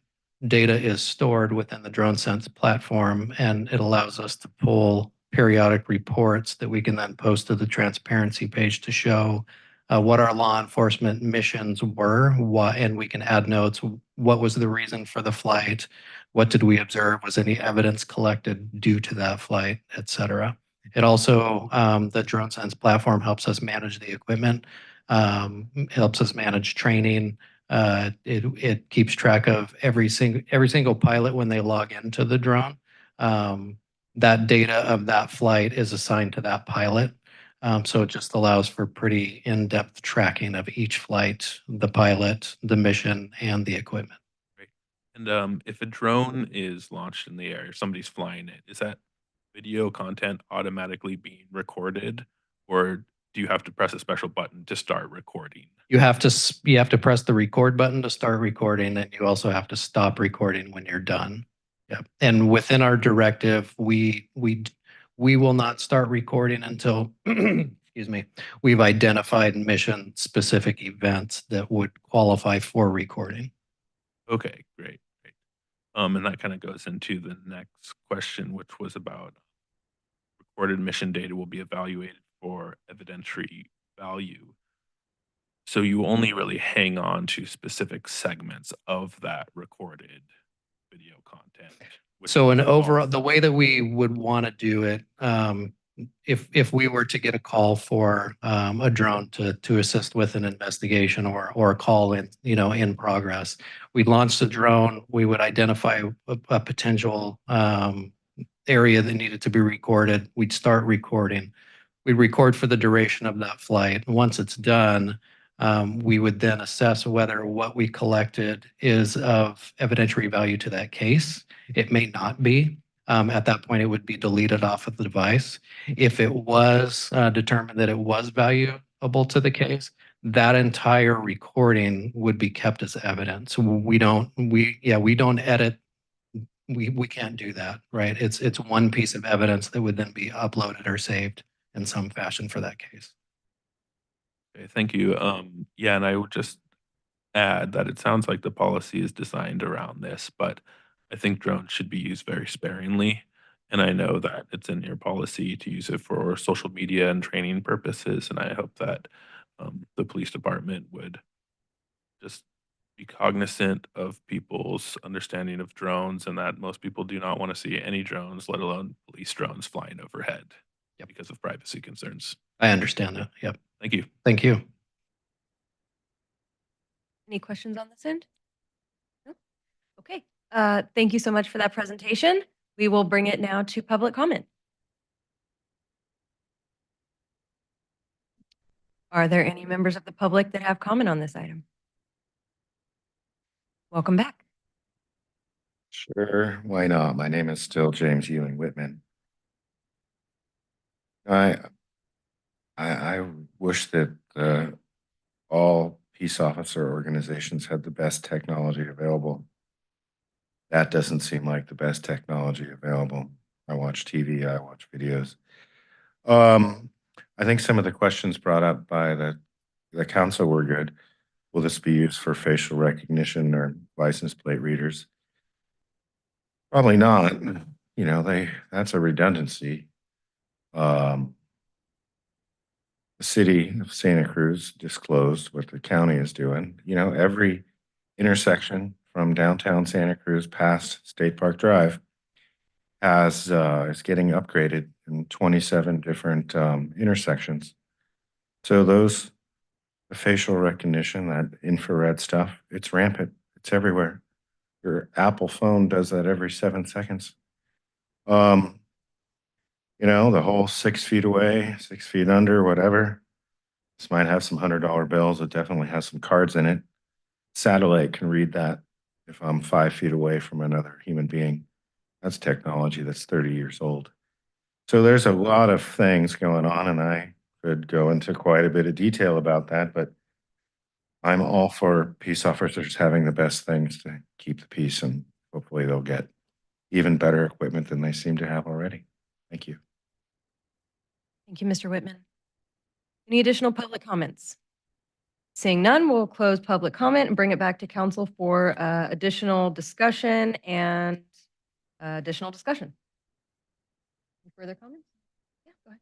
[SPEAKER 16] data is stored within the DroneSense platform, and it allows us to pull periodic reports that we can then post to the transparency page to show what our law enforcement missions were, and we can add notes. What was the reason for the flight? What did we observe? Was any evidence collected due to that flight, etc. It also, the DroneSense platform helps us manage the equipment, helps us manage training. It keeps track of every single pilot when they log into the drone. That data of that flight is assigned to that pilot. So it just allows for pretty in-depth tracking of each flight, the pilot, the mission, and the equipment.
[SPEAKER 17] Great. And if a drone is launched in the air, if somebody's flying it, is that video content automatically being recorded, or do you have to press a special button to start recording?
[SPEAKER 16] You have to press the record button to start recording, and you also have to stop recording when you're done. Yep. And within our directive, we will not start recording until excuse me, we've identified mission specific events that would qualify for recording.
[SPEAKER 17] Okay, great. And that kind of goes into the next question, which was about recorded mission data will be evaluated for evidentiary value. So you only really hang on to specific segments of that recorded video content.
[SPEAKER 16] So an overall, the way that we would want to do it, if we were to get a call for a drone to assist with an investigation or a call in progress, we'd launch the drone. We would identify a potential area that needed to be recorded. We'd start recording. We'd record for the duration of that flight. Once it's done, we would then assess whether what we collected is of evidentiary value to that case. It may not be. At that point, it would be deleted off of the device. If it was determined that it was valuable to the case, that entire recording would be kept as evidence. We don't edit. We can't do that, right? It's one piece of evidence that would then be uploaded or saved in some fashion for that case.
[SPEAKER 17] Okay, thank you. Yeah, and I would just add that it sounds like the policy is designed around this, but I think drones should be used very sparingly. And I know that it's in your policy to use it for social media and training purposes. And I hope that the police department would just be cognizant of people's understanding of drones, and that most people do not want to see any drones, let alone police drones, flying overhead because of privacy concerns.
[SPEAKER 16] I understand that. Yep.
[SPEAKER 17] Thank you.
[SPEAKER 16] Thank you.
[SPEAKER 5] Any questions on this end? No? Okay. Thank you so much for that presentation. We will bring it now to public comment. Are there any members of the public that have comment on this item? Welcome back.
[SPEAKER 9] Sure, why not? My name is still James Ewing Whitman. I I wish that all peace officer organizations had the best technology available. That doesn't seem like the best technology available. I watch TV, I watch videos. Um, I think some of the questions brought up by the council were good. Will this be used for facial recognition or license plate readers? Probably not. You know, that's a redundancy. Um, the city of Santa Cruz disclosed what the county is doing. You know, every intersection from downtown Santa Cruz past State Park Drive is getting upgraded in 27 different intersections. So the facial recognition, that infrared stuff, it's rampant. It's everywhere. Your Apple phone does that every 7 seconds. You know, the whole 6 feet away, 6 feet under, whatever. This might have some $100 bills. It definitely has some cards in it. Satellite can read that if I'm 5 feet away from another human being. That's technology that's 30 years old. So there's a lot of things going on, and I could go into quite a bit of detail about that, but I'm all for peace officers having the best things to keep the peace, and hopefully they'll get even better equipment than they seem to have already. Thank you.
[SPEAKER 5] Thank you, Mr. Whitman. Any additional public comments? Seeing none, we'll close public comment and bring it back to council for additional discussion and additional discussion. Any further comments? Yeah, go ahead.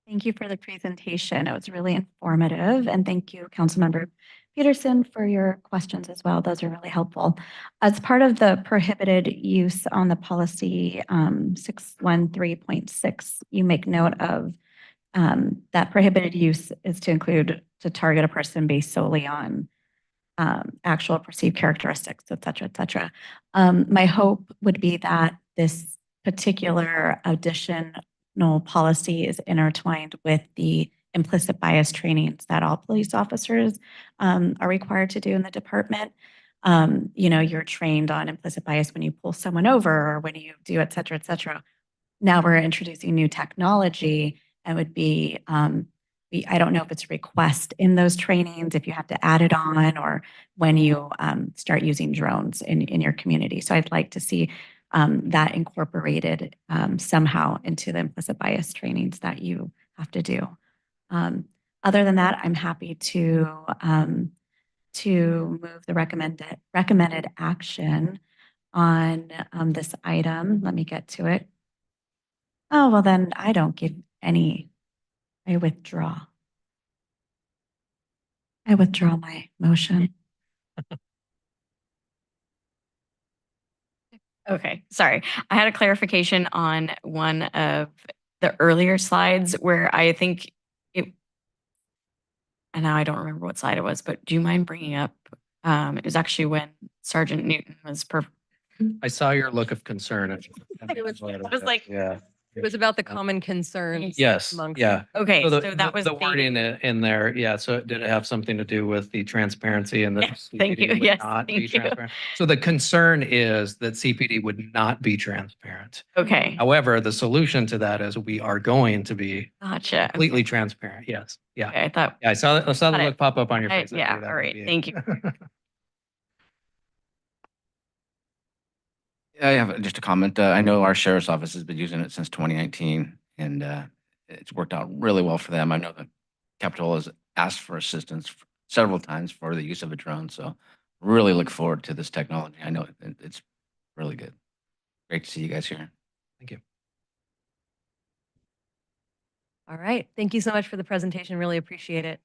[SPEAKER 12] Thank you for the presentation. It was really informative. And thank you, Councilmember Peterson, for your questions as well. Those are really helpful. As part of the prohibited use on the policy 613.6, you make note of that prohibited use is to include to target a person based solely on actual perceived characteristics, et cetera, et cetera. My hope would be that this particular additional policy is intertwined with the implicit bias trainings that all police officers are required to do in the department. You know, you're trained on implicit bias when you pull someone over or when you do et cetera, et cetera. Now we're introducing new technology and would be, I don't know if it's a request in those trainings, if you have to add it on or when you start using drones in your community. So I'd like to see that incorporated somehow into the implicit bias trainings that you have to do. Other than that, I'm happy to move the recommended action on this item. Let me get to it. Oh, well, then I don't give any. I withdraw. I withdraw my motion.
[SPEAKER 10] Okay, sorry. I had a clarification on one of the earlier slides where I think it, and now I don't remember what slide it was, but do you mind bringing up? It was actually when Sergeant Newton was
[SPEAKER 16] I saw your look of concern.
[SPEAKER 10] I was like,
[SPEAKER 16] Yeah.
[SPEAKER 5] It was about the common concerns.
[SPEAKER 16] Yes,
[SPEAKER 5] amongst-
[SPEAKER 16] yeah.
[SPEAKER 10] okay,
[SPEAKER 16] So
[SPEAKER 10] so that was
[SPEAKER 16] the wording in there, yeah, so did it have something to do with the transparency and the
[SPEAKER 10] Yes, thank
[SPEAKER 16] CPD
[SPEAKER 10] you.
[SPEAKER 16] would
[SPEAKER 10] Yes,
[SPEAKER 16] not be
[SPEAKER 10] thank you.
[SPEAKER 16] transparent? So the concern is that CPD would not be transparent.
[SPEAKER 10] Okay,
[SPEAKER 16] However, the solution to that is we are going to be
[SPEAKER 10] gotcha.
[SPEAKER 16] completely transparent. Yes, yeah.
[SPEAKER 10] Okay, I thought,
[SPEAKER 16] Yeah, I saw the
[SPEAKER 10] Got it.
[SPEAKER 16] look pop up on your face. I
[SPEAKER 10] yeah,
[SPEAKER 16] figured that
[SPEAKER 10] all
[SPEAKER 16] would
[SPEAKER 10] right,
[SPEAKER 16] be it.
[SPEAKER 10] thank you.
[SPEAKER 2] I have just a comment. I know our sheriff's office has been using it since 2019, and it's worked out really well for them. I know that Capitola has asked for assistance several times for the use of a drone, so really look forward to this technology. I know it's really good. Great to see you guys here.
[SPEAKER 16] Thank you.
[SPEAKER 5] All right. Thank you so much for the presentation. Really appreciate it.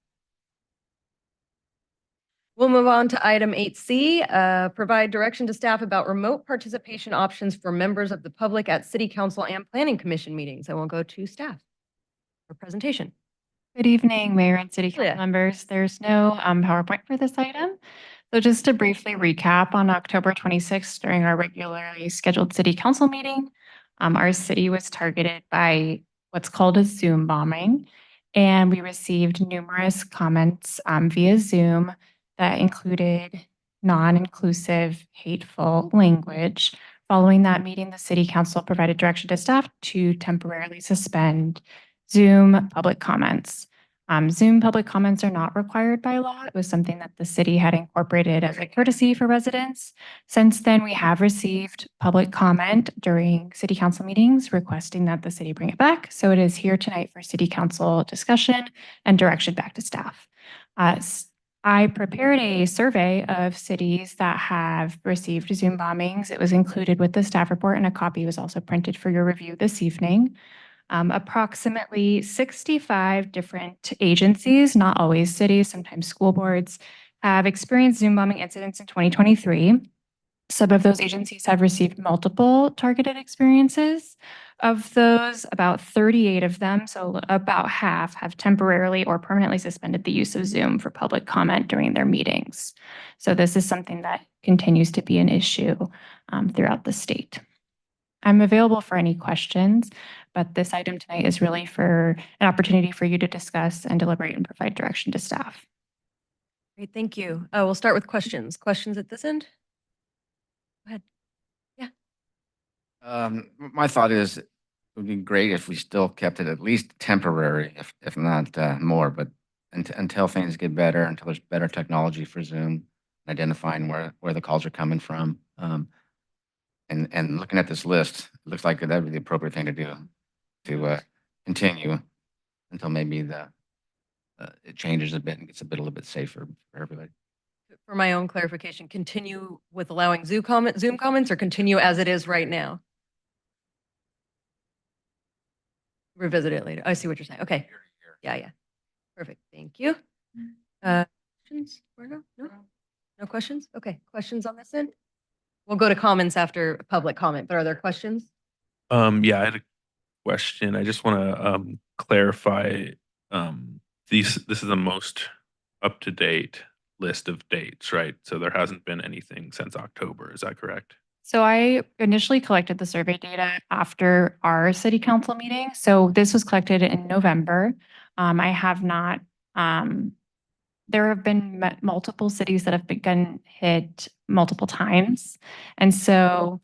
[SPEAKER 5] We'll move on to item 8C, provide direction to staff about remote participation options for members of the public at City Council and Planning Commission meetings. And we'll go to staff for presentation.
[SPEAKER 4] Good evening, Mayor and City Council
[SPEAKER 5] Julia.
[SPEAKER 4] members. There's no PowerPoint for this item. So just to briefly recap, on October 26th, during our regularly scheduled City Council meeting, our city was targeted by what's called a Zoom bombing, and we received numerous comments via Zoom that included non-inclusive, hateful language. Following that meeting, the city council provided direction to staff to temporarily suspend Zoom public comments. Zoom public comments are not required by law. It was something that the city had incorporated as a courtesy for residents. Since then, we have received public comment during city council meetings requesting that the city bring it back. So it is here tonight for city council discussion and direction back to staff. I prepared a survey of cities that have received Zoom bombings. It was included with the staff report, and a copy was also printed for your review this evening. Approximately 65 different agencies, not always cities, sometimes school boards, have experienced Zoom bombing incidents in 2023. Some of those agencies have received multiple targeted experiences. Of those, about 38 of them, so about half, have temporarily or permanently suspended the use of Zoom for public comment during their meetings. So this is something that continues to be an issue throughout the state. I'm available for any questions, but this item tonight is really for an opportunity for you to discuss and deliberate and provide direction to staff.
[SPEAKER 5] Great, thank you. We'll start with questions. Questions at this end? Go ahead.
[SPEAKER 2] My thought is it would be great if we still kept it at least temporary, if not more, but until things get better, until there's better technology for Zoom, identifying where the calls are coming from. And looking at this list, it looks like that would be the appropriate thing to do to continue until maybe it changes a bit and gets a little bit safer for everybody.
[SPEAKER 5] For my own clarification, continue with allowing Zoom comments or continue as it is right now? Revisit it later. I see what you're saying. Okay. Yeah. Perfect. Thank you. Questions? No? No questions? Okay. Questions on this end? We'll go to comments after public comment, but are there questions?
[SPEAKER 17] Yeah, I had a question. I just want to clarify. This is the most up-to-date list of dates, right? So there hasn't been anything since October. Is that correct?
[SPEAKER 4] So I initially collected the survey data after our city council meeting. So this was collected in November. I have not, there have been multiple cities that have been hit multiple times. And so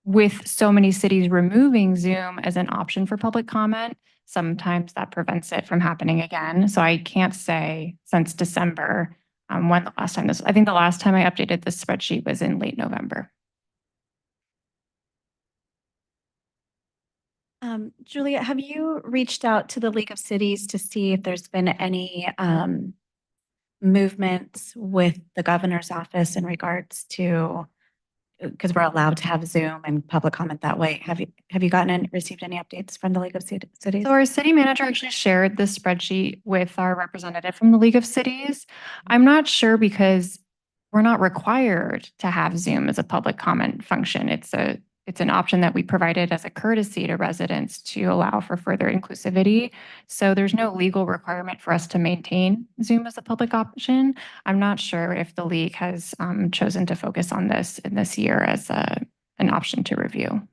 [SPEAKER 4] with so many cities removing Zoom as an option for public comment, sometimes that prevents it from happening again. So I can't say since December when the last time I think the last time I updated this spreadsheet was in late November.
[SPEAKER 12] Julia, have you reached out to the League of Cities to see if there's been any movements with the governor's office in regards to, because we're allowed to have Zoom and public comment that way. Have you received any updates from the League of Cities?
[SPEAKER 4] So our city manager actually shared this spreadsheet with our representative from the League of Cities. I'm not sure because we're not required to have Zoom as a public comment function. It's an option that we provided as a courtesy to residents to allow for further inclusivity. So there's no legal requirement for us to maintain Zoom as a public option. I'm not sure if the league has chosen to focus on this in this year as an option to review.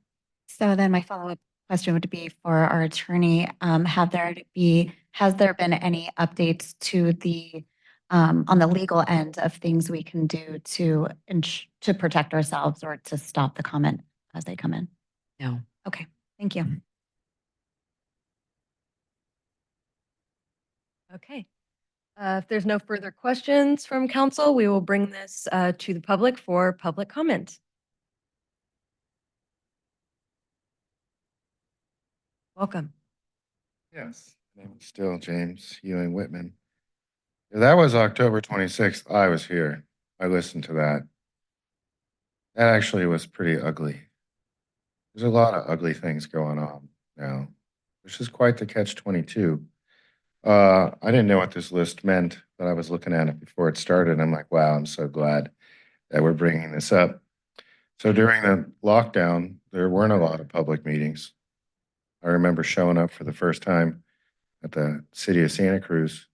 [SPEAKER 12] So then my follow-up question would be for our attorney, has there been any updates to the on the legal end of things we can do to protect ourselves or to stop the comment as they come in?
[SPEAKER 5] No.
[SPEAKER 12] Okay, thank you.
[SPEAKER 5] Okay. If there's no further questions from council, we will bring this to the public for public comment. Welcome.
[SPEAKER 9] Yes, my name is still James Ewing Whitman. That was October 26th. I was here. I listened to that. That actually was pretty ugly. There's a lot of ugly things going on now, which is quite the catch-22. I didn't know what this list meant, but I was looking at it before it started. I'm like, wow, I'm so glad that we're bringing this up. So during the lockdown, there weren't a lot of public meetings. I remember showing up for the first time at the city of Santa Cruz,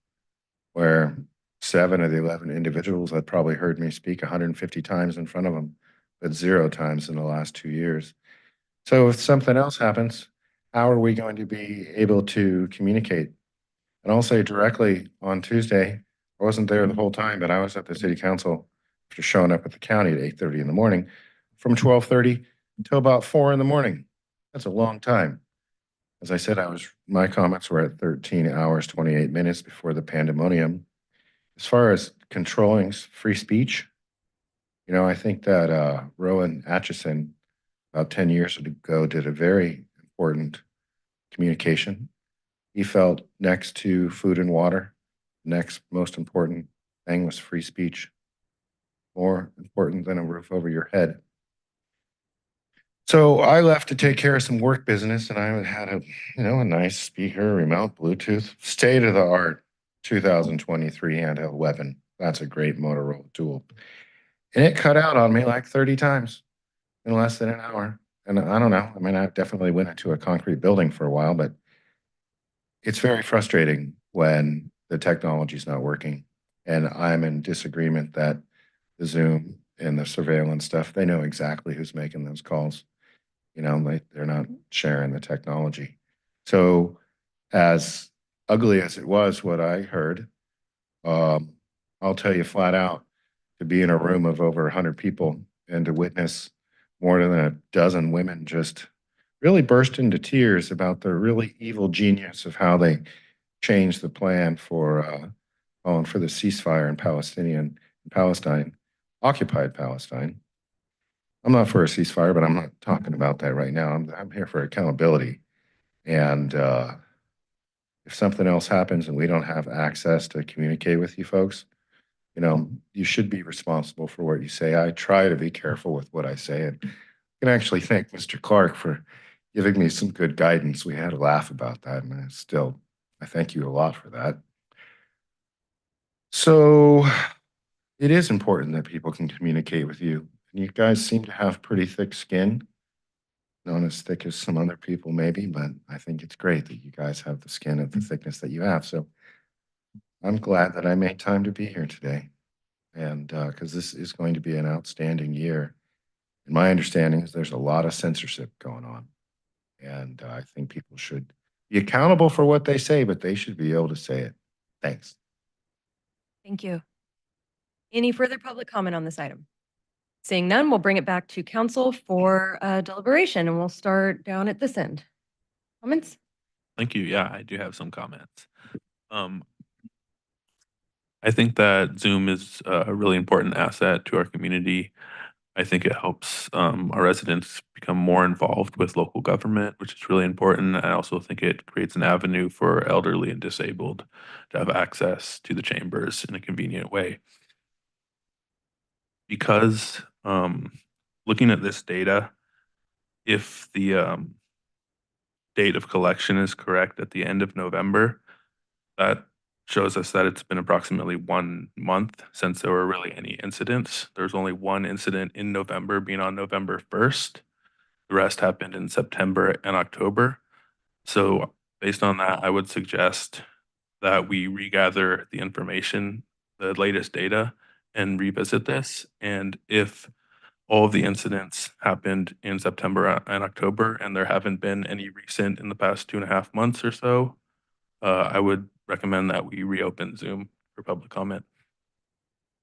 [SPEAKER 9] where 7 of the 11 individuals had probably heard me speak 150 times in front of them, but 0 times in the last 2 years. So if something else happens, how are we going to be able to communicate? And I'll say directly on Tuesday, I wasn't there the whole time, but I was at the city council after showing up at the county at 8:30 in the morning, from 12:30 until about 4 in the morning. That's a long time. As I said, my comments were at 13 hours, 28 minutes before the pandemonium. As far as controlling free speech, I think that Rowan Atchison, about 10 years ago, did a very important communication. He felt next to food and water, next most important thing was free speech, more important than a roof over your head. So I left to take care of some work business, and I had a nice speaker, remote Bluetooth, state of the art 2023 handheld weapon. That's a great Motorola tool. And it cut out on me like 30 times in less than an hour. And I don't know. I mean, I definitely went into a concrete building for a while, but it's very frustrating when the technology's not working. And I'm in disagreement that the Zoom and the surveillance stuff, they know exactly who's making those calls. They're not sharing the technology. So as ugly as it was, what I heard, I'll tell you flat out, to be in a room of over 100 people and to witness more than a dozen women just really burst into tears about the really evil genius of how they changed the plan for the ceasefire in Palestine, occupied Palestine. I'm not for a ceasefire, but I'm not talking about that right now. I'm here for accountability. And if something else happens and we don't have access to communicate with you folks, you should be responsible for what you say. I try to be careful with what I say. And I can actually thank Mr. Clark for giving me some good guidance. We had a laugh about that, and I thank you a lot for that. So it is important that people can communicate with you. And you guys seem to have pretty thick skin, not as thick as some other people maybe, but I think it's great that you guys have the skin of the thickness that you have. So I'm glad that I made time to be here today. And because this is going to be an outstanding year. And my understanding is there's a lot of censorship going on. And I think people should be accountable for what they say, but they should be able to say it. Thanks.
[SPEAKER 5] Thank you. Any further public comment on this item? Seeing none, we'll bring it back to council for deliberation, and we'll start down at this end. Comments?
[SPEAKER 17] Thank you. Yeah, I do have some comments. I think that Zoom is a really important asset to our community. I think it helps our residents become more involved with local government, which is really important. I also think it creates an avenue for elderly and disabled to have access to the chambers in a convenient way. Because looking at this data, if the date of collection is correct at the end of November, that shows us that it's been approximately 1 month since there were really any incidents. There's only one incident in November, being on November 1st. The rest happened in September and October. So based on that, I would suggest that we regather the information, the latest data, and revisit this. And if all of the incidents happened in September and October, and there haven't been any recent in the past 2.5 months or so, I would recommend that we reopen Zoom for public comment.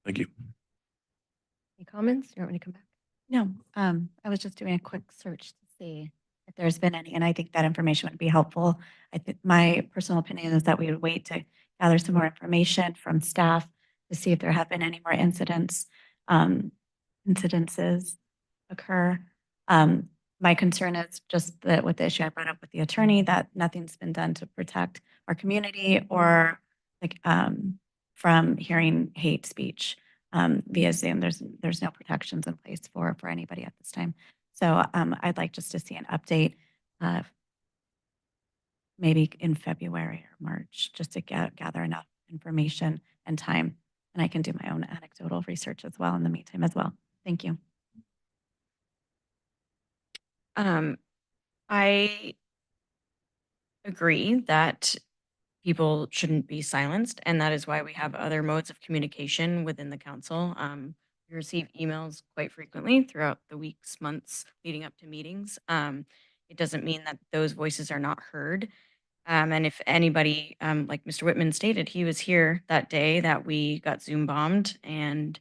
[SPEAKER 17] Thank you.
[SPEAKER 5] Any comments? You want me to come back?
[SPEAKER 12] No, I was just doing a quick search to see if there's been any, and I think that information would be helpful. I think my personal opinion is that we would wait to gather some more information from staff to see if there have been any more incidences occur. My concern is just that with the issue I brought up with the attorney, that nothing's been done to protect our community or from hearing hate speech via Zoom. There's no protections in place for anybody at this time. So I'd like just to see an update maybe in February or March, just to gather enough information and time. And I can do my own anecdotal research as well in the meantime as well. Thank you.
[SPEAKER 10] I agree that people shouldn't be silenced, and that is why we have other modes of communication within the council. We receive emails quite frequently throughout the weeks, months leading up to meetings. It doesn't mean that those voices are not heard. And if anybody, like Mr. Whitman stated, he was here that day that we got Zoom bombed, and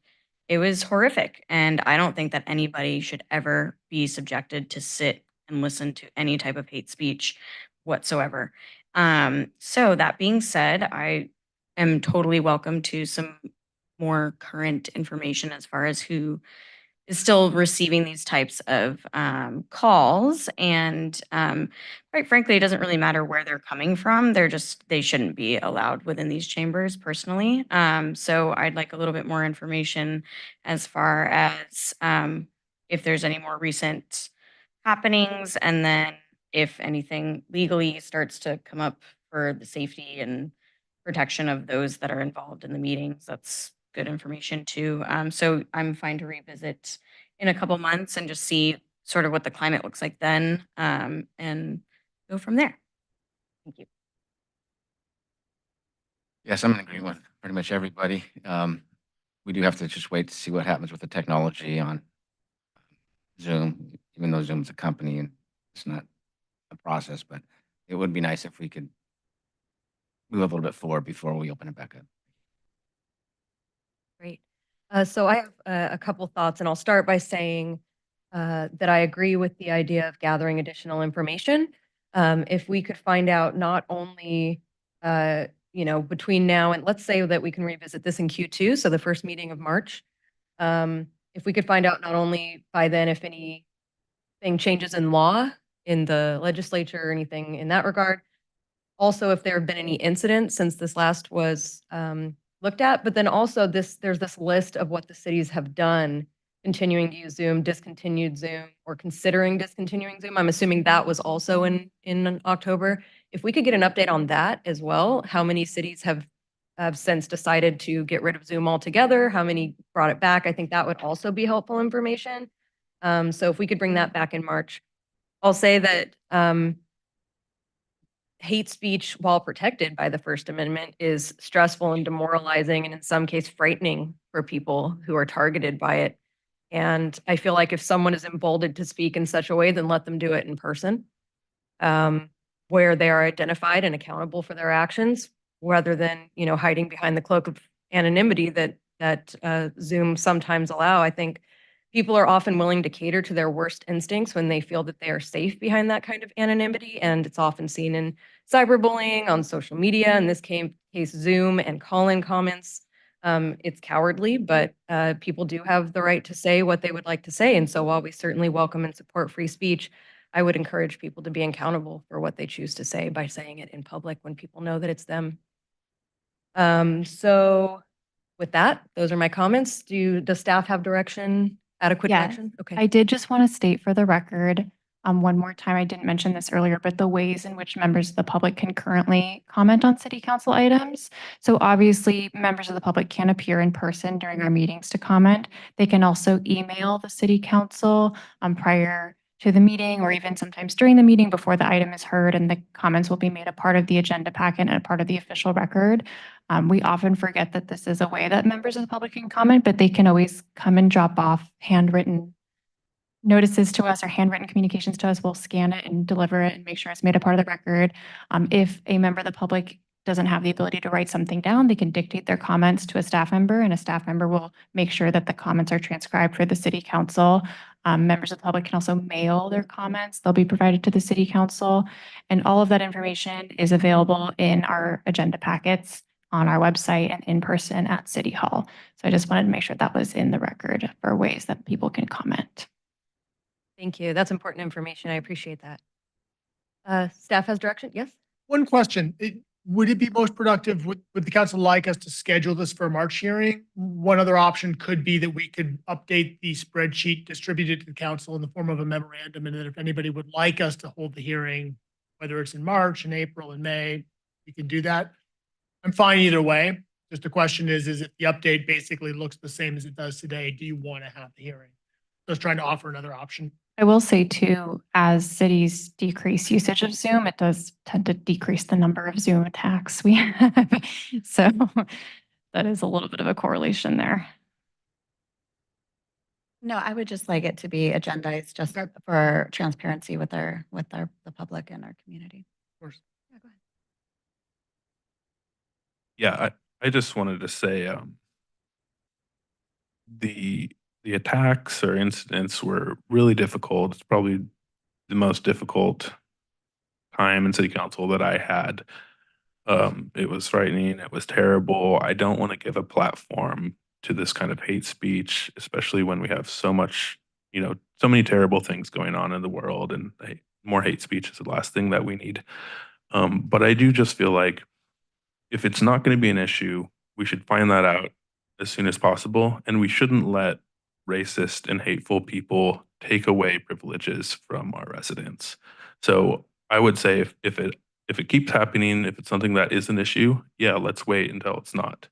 [SPEAKER 10] it was horrific. And I don't think that anybody should ever be subjected to sit and listen to any type of hate speech whatsoever. So that being said, I am totally welcome to some more current information as far as who is still receiving these types of calls. And quite frankly, it doesn't really matter where they're coming from. They shouldn't be allowed within these chambers personally. So I'd like a little bit more information as far as if there's any more recent happenings, and then if anything legally starts to come up for the safety and protection of those that are involved in the meetings. That's good information too. So I'm fine to revisit in a couple months and just see sort of what the climate looks like then, and go from there. Thank you.
[SPEAKER 2] Yes, I'm in agreement with pretty much everybody. We do have to just wait to see what happens with the technology on Zoom, even though Zoom's a company and it's not a process, but it would be nice if we could move a little bit forward before we open it back up.
[SPEAKER 5] Great. So I have a couple thoughts, and I'll start by saying that I agree with the idea of gathering additional information. If we could find out not only, between now and let's say that we can revisit this in Q2, so the first meeting of March. If we could find out not only by then if anything changes in law in the legislature or anything in that regard, also if there have been any incidents since this last was looked at, but then also there's this list of what the cities have done continuing to use Zoom, discontinued Zoom, or considering discontinuing Zoom. I'm assuming that was also in October. If we could get an update on that as well, how many cities have since decided to get rid of Zoom altogether, how many brought it back, I think that would also be helpful information. So if we could bring that back in March. I'll say that hate speech, while protected by the First Amendment, is stressful and demoralizing and in some case frightening for people who are targeted by it. And I feel like if someone is emboldened to speak in such a way, then let them do it in person, where they are identified and accountable for their actions, rather than, hiding behind the cloak of anonymity that Zoom sometimes allow. I think people are often willing to cater to their worst instincts when they feel that they are safe behind that kind of anonymity. And it's often seen in cyberbullying on social media, in this case, Zoom and call-in comments. It's cowardly, but people do have the right to say what they would like to say. And so while we certainly welcome and support free speech, I would encourage people to be accountable for what they choose to say by saying it in public when people know that it's them. So with that, those are my comments. Does staff have adequate
[SPEAKER 4] Yeah,
[SPEAKER 5] direction? Okay.
[SPEAKER 4] I did just want to state for the record, one more time, I didn't mention this earlier, but the ways in which members of the public can currently comment on city council items. So obviously, members of the public can appear in person during our meetings to comment. They can also email the city council prior to the meeting, or even sometimes during the meeting before the item is heard, and the comments will be made a part of the agenda packet and a part of the official record. We often forget that this is a way that members of the public can comment, but they can always come and drop off handwritten notices to us or handwritten communications to us. We'll scan it and deliver it and make sure it's made a part of the record. If a member of the public doesn't have the ability to write something down, they can dictate their comments to a staff member, and a staff member will make sure that the comments are transcribed for the city council. Members of the public can also mail their comments. They'll be provided to the city council, and all of that information is available in our agenda packets on our website and in person at City Hall. So I just wanted to make sure that was in the record for ways that people can comment.
[SPEAKER 5] Thank you. That's important information. I appreciate that. Staff has direction? Yes?
[SPEAKER 6] One question, would it be most productive, would the council like us to schedule this for a March hearing? One other option could be that we could update the spreadsheet distributed to the council in the form of a memorandum, and then if anybody would like us to hold the hearing, whether it's in March, in April, in May, we can do that. I'm fine either way. Just the question is if the update basically looks the same as it does today, do you want to have the hearing? Just trying to offer another option.
[SPEAKER 4] I will say too, as cities decrease usage of Zoom, it does tend to decrease the number of Zoom attacks we have. So that is a little bit of a correlation there.
[SPEAKER 12] No, I would just like it to be agendized just for transparency with the public and our community.
[SPEAKER 6] Of course.
[SPEAKER 12] Yeah, go ahead.
[SPEAKER 17] Yeah, I just wanted to say, the attacks or incidents were really difficult. It's probably the most difficult time in city council that I had. It was frightening. It was terrible. I don't want to give a platform to this kind of hate speech, especially when we have so much, so many terrible things going on in the world, and more hate speech is the last thing that we need. But I do just feel like if it's not going to be an issue, we should find that out as soon as possible, and we shouldn't let racist and hateful people take away privileges from our residents. So I would say if it keeps happening, if it's something that is an issue, yeah, let's wait until it's not.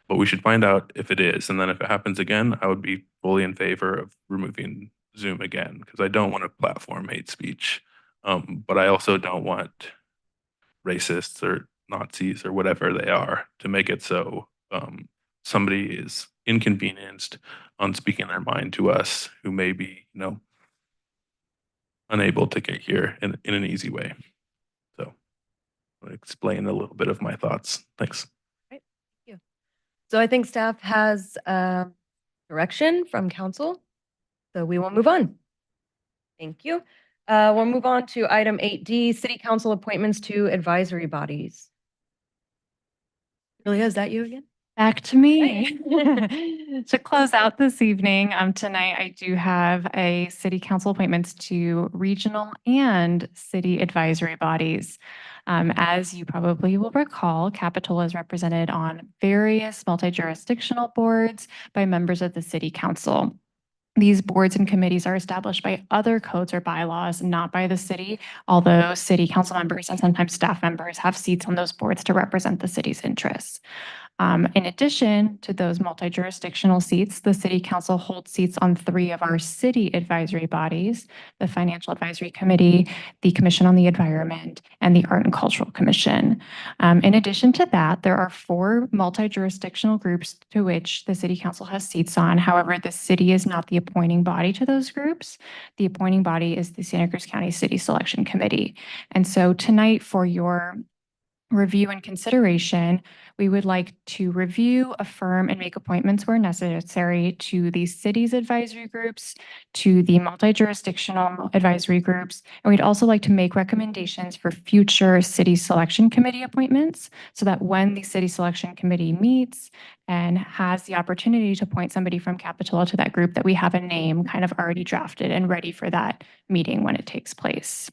[SPEAKER 17] But we should find out if it is, and then if it happens again, I would be fully in favor of removing Zoom again, because I don't want to platform hate speech. But I also don't want racists or Nazis or whatever they are to make it so somebody is inconvenienced on speaking their mind to us who may be, unable to get here in an easy way. So I'll explain a little bit of my thoughts. Thanks.
[SPEAKER 5] Right. Thank you. So I think staff has direction from council. So we will move on. Thank you. We'll move on to item 8D, city council appointments to advisory bodies. Julia, is that you again?
[SPEAKER 4] Back to me. To close out this evening, tonight I do have a city council appointments to regional and city advisory bodies. As you probably will recall, Capitola is represented on various multi-jurisdictional boards by members of the city council. These boards and committees are established by other codes or bylaws, not by the city, although city council members and sometimes staff members have seats on those boards to represent the city's interests. In addition to those multi-jurisdictional seats, the city council holds seats on 3 of our city advisory bodies: the Financial Advisory Committee, the Commission on the Environment, and the Art and Cultural Commission. In addition to that, there are 4 multi-jurisdictional groups to which the city council has seats on. However, the city is not the appointing body to those groups. The appointing body is the Santa Cruz County City Selection Committee. And so tonight, for your review and consideration, we would like to review, affirm, and make appointments where necessary to the city's advisory groups, to the multi-jurisdictional advisory groups, and we'd also like to make recommendations for future city selection committee appointments, so that when the city selection committee meets and has the opportunity to appoint somebody from Capitola to that group, that we have a name kind of already drafted and ready for that meeting when it takes place.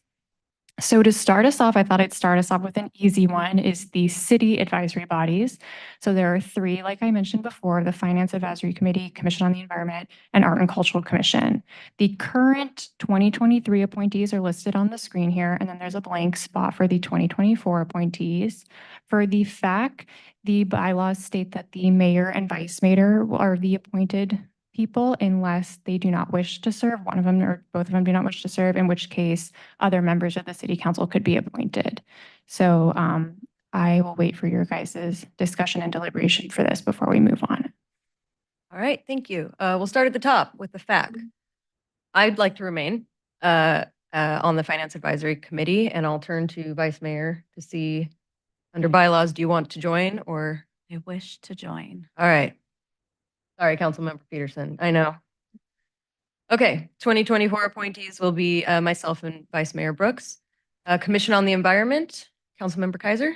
[SPEAKER 4] So to start us off, I thought I'd start us off with an easy one, is the city advisory bodies. So there are 3, like I mentioned before: the Finance Advisory Committee, Commission on the Environment, and Art and Cultural Commission. The current 2023 appointees are listed on the screen here, and then there's a blank spot for the 2024 appointees. For the FAC, the bylaws state that the mayor and vice mayor are the appointed people unless they do not wish to serve. One of them or both of them do not wish to serve, in which case other members of the city council could be appointed. So I will wait for your guys' discussion and deliberation for this before we move on.
[SPEAKER 5] All right, thank you. We'll start at the top with the FAC. I'd like to remain on the Finance Advisory Committee, and I'll turn to Vice Mayor to see, under bylaws, do you want to join or?
[SPEAKER 12] I wish to join.
[SPEAKER 5] All right. Sorry, Councilmember Peterson, I know. Okay, 2024 appointees will be myself and Vice Mayor Brooks. Commission on the Environment, Councilmember Kaiser.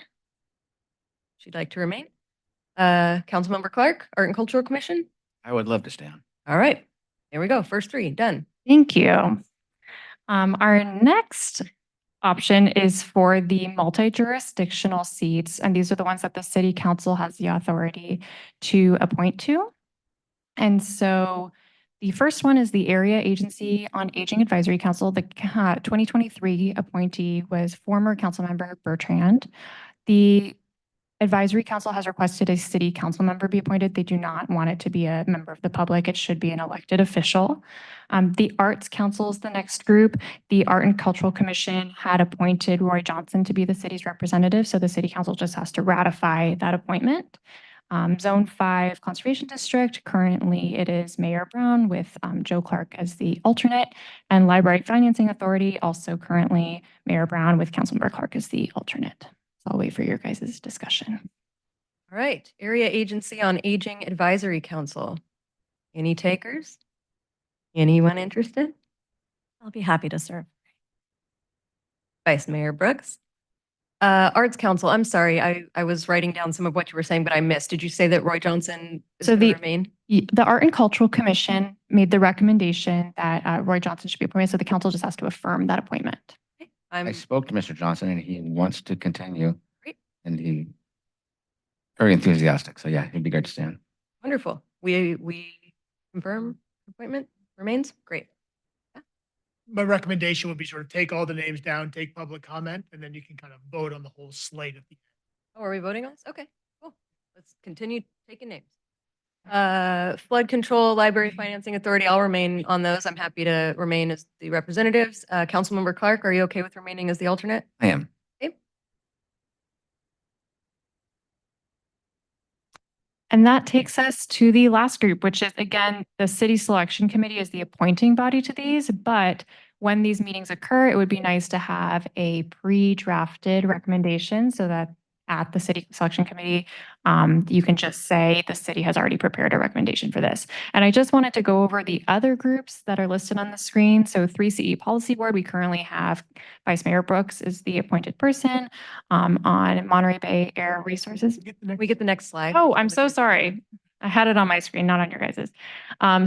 [SPEAKER 5] She'd like to remain. Councilmember Clark, Art and Cultural Commission.
[SPEAKER 2] I would love to stay on.
[SPEAKER 5] All right, there we go. First 3, done.
[SPEAKER 4] Thank you. Our next option is for the multi-jurisdictional seats, and these are the ones that the city council has the authority to appoint to. And so the first one is the Area Agency on Aging Advisory Council. The 2023 appointee was former councilmember Bertrand. The advisory council has requested a city council member be appointed. They do not want it to be a member of the public. It should be an elected official. The Arts Council is the next group. The Art and Cultural Commission had appointed Roy Johnson to be the city's representative, so the city council just has to ratify that appointment. Zone 5 Conservation District, currently it is Mayor Brown with Joe Clark as the alternate, and Library Financing Authority, also currently Mayor Brown with Councilmember Clark as the alternate. So I'll wait for your guys' discussion.
[SPEAKER 5] All right, Area Agency on Aging Advisory Council. Any takers? Anyone interested?
[SPEAKER 12] I'll be happy to serve.
[SPEAKER 5] Vice Mayor Brooks? Arts Council, I'm sorry, I was writing down some of what you were saying, but I missed. Did you say that Roy Johnson is
[SPEAKER 4] So
[SPEAKER 5] going to
[SPEAKER 4] the-
[SPEAKER 5] remain?
[SPEAKER 4] The Art and Cultural Commission made the recommendation that Roy Johnson should be appointed, so the council just has to affirm that appointment.
[SPEAKER 5] I'm
[SPEAKER 2] I spoke to Mr. Johnson and he wants to continue.
[SPEAKER 5] Great.
[SPEAKER 2] And he very enthusiastic. So yeah, it'd be great to stay on.
[SPEAKER 5] wonderful. We confirm appointment remains? Great.
[SPEAKER 6] My recommendation would be sort of take all the names down, take public comment, and then you can kind of vote on the whole slate at the end.
[SPEAKER 5] Oh, are we voting on this? Okay, cool. Let's continue taking names. Flood Control, Library Financing Authority, I'll remain on those. I'm happy to remain as the representatives. Councilmember Clark, are you okay with remaining as the alternate?
[SPEAKER 2] I am.
[SPEAKER 4] And that takes us to the last group, which is, again, the city selection committee is the appointing body to these, but when these meetings occur, it would be nice to have a pre-drafted recommendation so that at the city selection committee, you can just say the city has already prepared a recommendation for this. And I just wanted to go over the other groups that are listed on the screen. So 3CE Policy Board, we currently have Vice Mayor Brooks is the appointed person. On Monterey Bay Air Resources.
[SPEAKER 5] We get the next slide.
[SPEAKER 4] Oh, I'm so sorry. I had it on my screen, not on your guys's.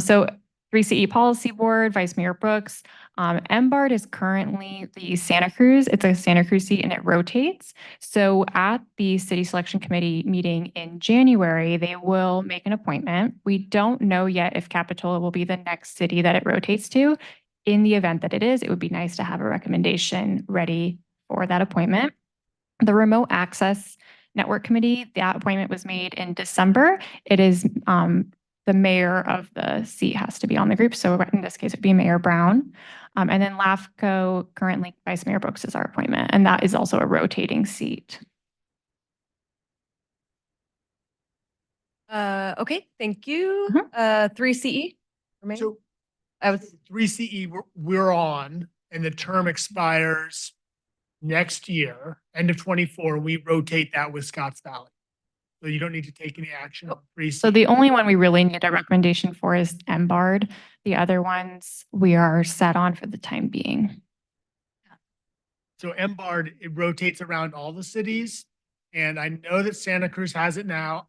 [SPEAKER 4] So 3CE Policy Board, Vice Mayor Brooks. MBARD is currently the Santa Cruz. It's a Santa Cruz seat and it rotates. So at the City Selection Committee meeting in January, they will make an appointment. We don't know yet if Capitola will be the next city that it rotates to. In the event that it is, it would be nice to have a recommendation ready for that appointment. The Remote Access Network Committee, that appointment was made in December. It is the mayor of the seat has to be on the group. So in this case, it would be Mayor Brown. And then LAFCO, currently Vice Mayor Brooks is our appointment, and that is also a rotating seat.
[SPEAKER 5] Okay, thank you. 3CE? Remain?
[SPEAKER 6] So
[SPEAKER 5] I was,
[SPEAKER 6] 3CE, we're on, and the term expires next year, end of 24. We rotate that with Scotts Valley. So you don't need to take any action. on 3CE.
[SPEAKER 4] So the only one we really need a recommendation for is MBARD. The other ones we are set on for the time being.
[SPEAKER 6] So MBARD, it rotates around all the cities. And I know that Santa Cruz has it now.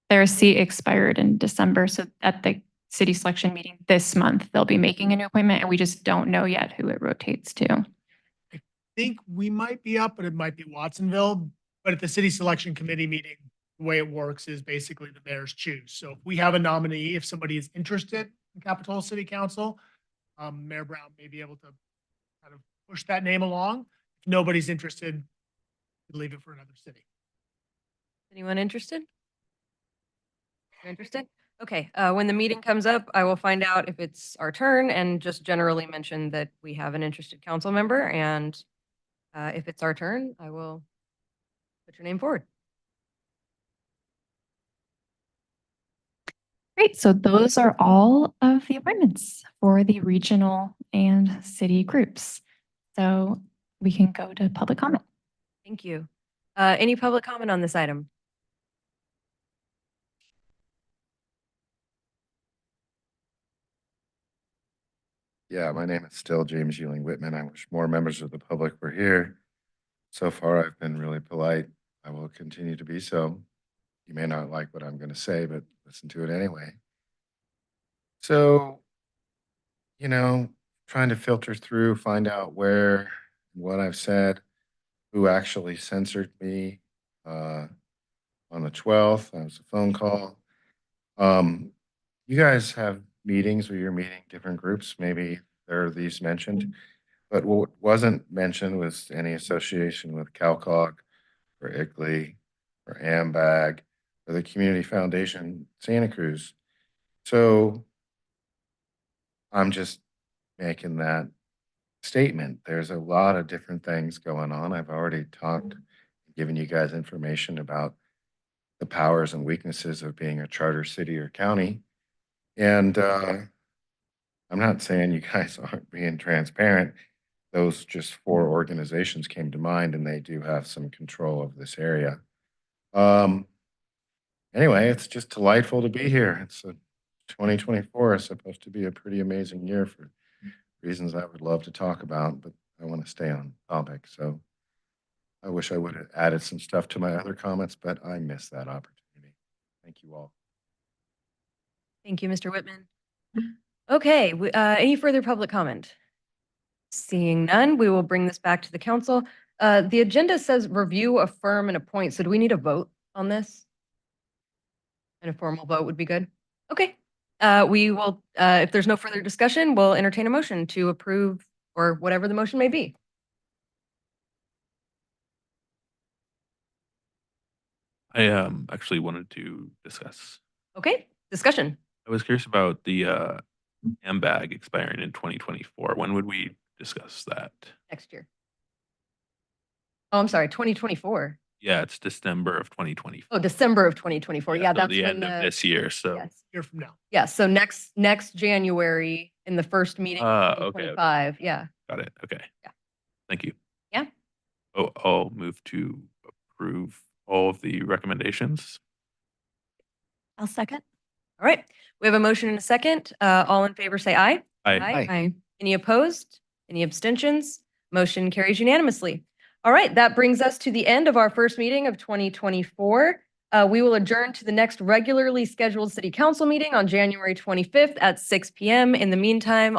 [SPEAKER 4] Their seat expired in December, so at the city selection meeting this month, they'll be making a new appointment, and we just don't know yet who it rotates to.
[SPEAKER 6] I think we might be up, but it might be Watsonville. But at the city selection committee meeting, the way it works is basically the mayors choose. So if we have a nominee, if somebody is interested in Capitola City Council, Mayor Brown may be able to kind of push that name along. If nobody's interested, we'll leave it for another city.
[SPEAKER 5] anyone interested? You're interested? Okay, when the meeting comes up, I will find out if it's our turn and just generally mention that we have an interested council member. And if it's our turn, I will put your name forward.
[SPEAKER 4] Great, so those are all of the appointments for the regional and city groups. So we can go to public comment.
[SPEAKER 5] Thank you. Any public comment on this item?
[SPEAKER 9] Yeah, my name is still James Ewing Whitman. I wish more members of the public were here. So far, I've been really polite. I will continue to be so. You may not like what I'm going to say, but listen to it anyway. So, trying to filter through, find out what I've said, who actually censored me on the 12th. That was a phone call. You guys have meetings where you're meeting different groups. Maybe there are these mentioned. But what wasn't mentioned was any association with CalCog or ICLEI or AMBAG or the Community Foundation Santa Cruz. So I'm just making that statement. There's a lot of different things going on. I've already talked, given you guys information about the powers and weaknesses of being a charter city or county. And I'm not saying you guys aren't being transparent. Those just 4 organizations came to mind, and they do have some control of this area. Anyway, it's just delightful to be here. It's a 2024 is supposed to be a pretty amazing year for reasons I would love to talk about, but I want to stay on topic. So I wish I would have added some stuff to my other comments, but I missed that opportunity. Thank you all.
[SPEAKER 5] Thank you, Mr. Whitman. Okay, any further public comment? Seeing none, we will bring this back to the council. The agenda says review, affirm, and appoint. So do we need a vote on this? And a formal vote would be good. Okay. We will, if there's no further discussion, we'll entertain a motion to approve or whatever the motion may be.
[SPEAKER 17] I actually wanted to discuss.
[SPEAKER 5] Okay, discussion.
[SPEAKER 17] I was curious about the bag expiring in 2024. When would we discuss that?
[SPEAKER 5] Next year. Oh, I'm sorry, 2024.
[SPEAKER 17] Yeah, it's December of 2024.
[SPEAKER 5] Oh, December of 2024. Yeah,
[SPEAKER 17] so
[SPEAKER 5] that's
[SPEAKER 17] the
[SPEAKER 5] when
[SPEAKER 17] end of this year. So
[SPEAKER 5] yes.
[SPEAKER 6] Year from now.
[SPEAKER 5] Yeah, so next January in the first meeting of
[SPEAKER 17] okay, okay.
[SPEAKER 5] 2025. Yeah.
[SPEAKER 17] Got it. Okay.
[SPEAKER 5] Yeah.
[SPEAKER 17] Thank you.
[SPEAKER 5] Yeah.
[SPEAKER 17] Oh, I'll move to approve all of the recommendations.
[SPEAKER 12] I'll second.
[SPEAKER 5] All right. We have a motion and a second. All in favor, say aye.
[SPEAKER 17] Aye.
[SPEAKER 5] Aye. Any opposed? Any abstentions? Motion carries unanimously. All right, that brings us to the end of our first meeting of 2024. We will adjourn to the next regularly scheduled city council meeting on January 25th at 6 p.m. In the meantime,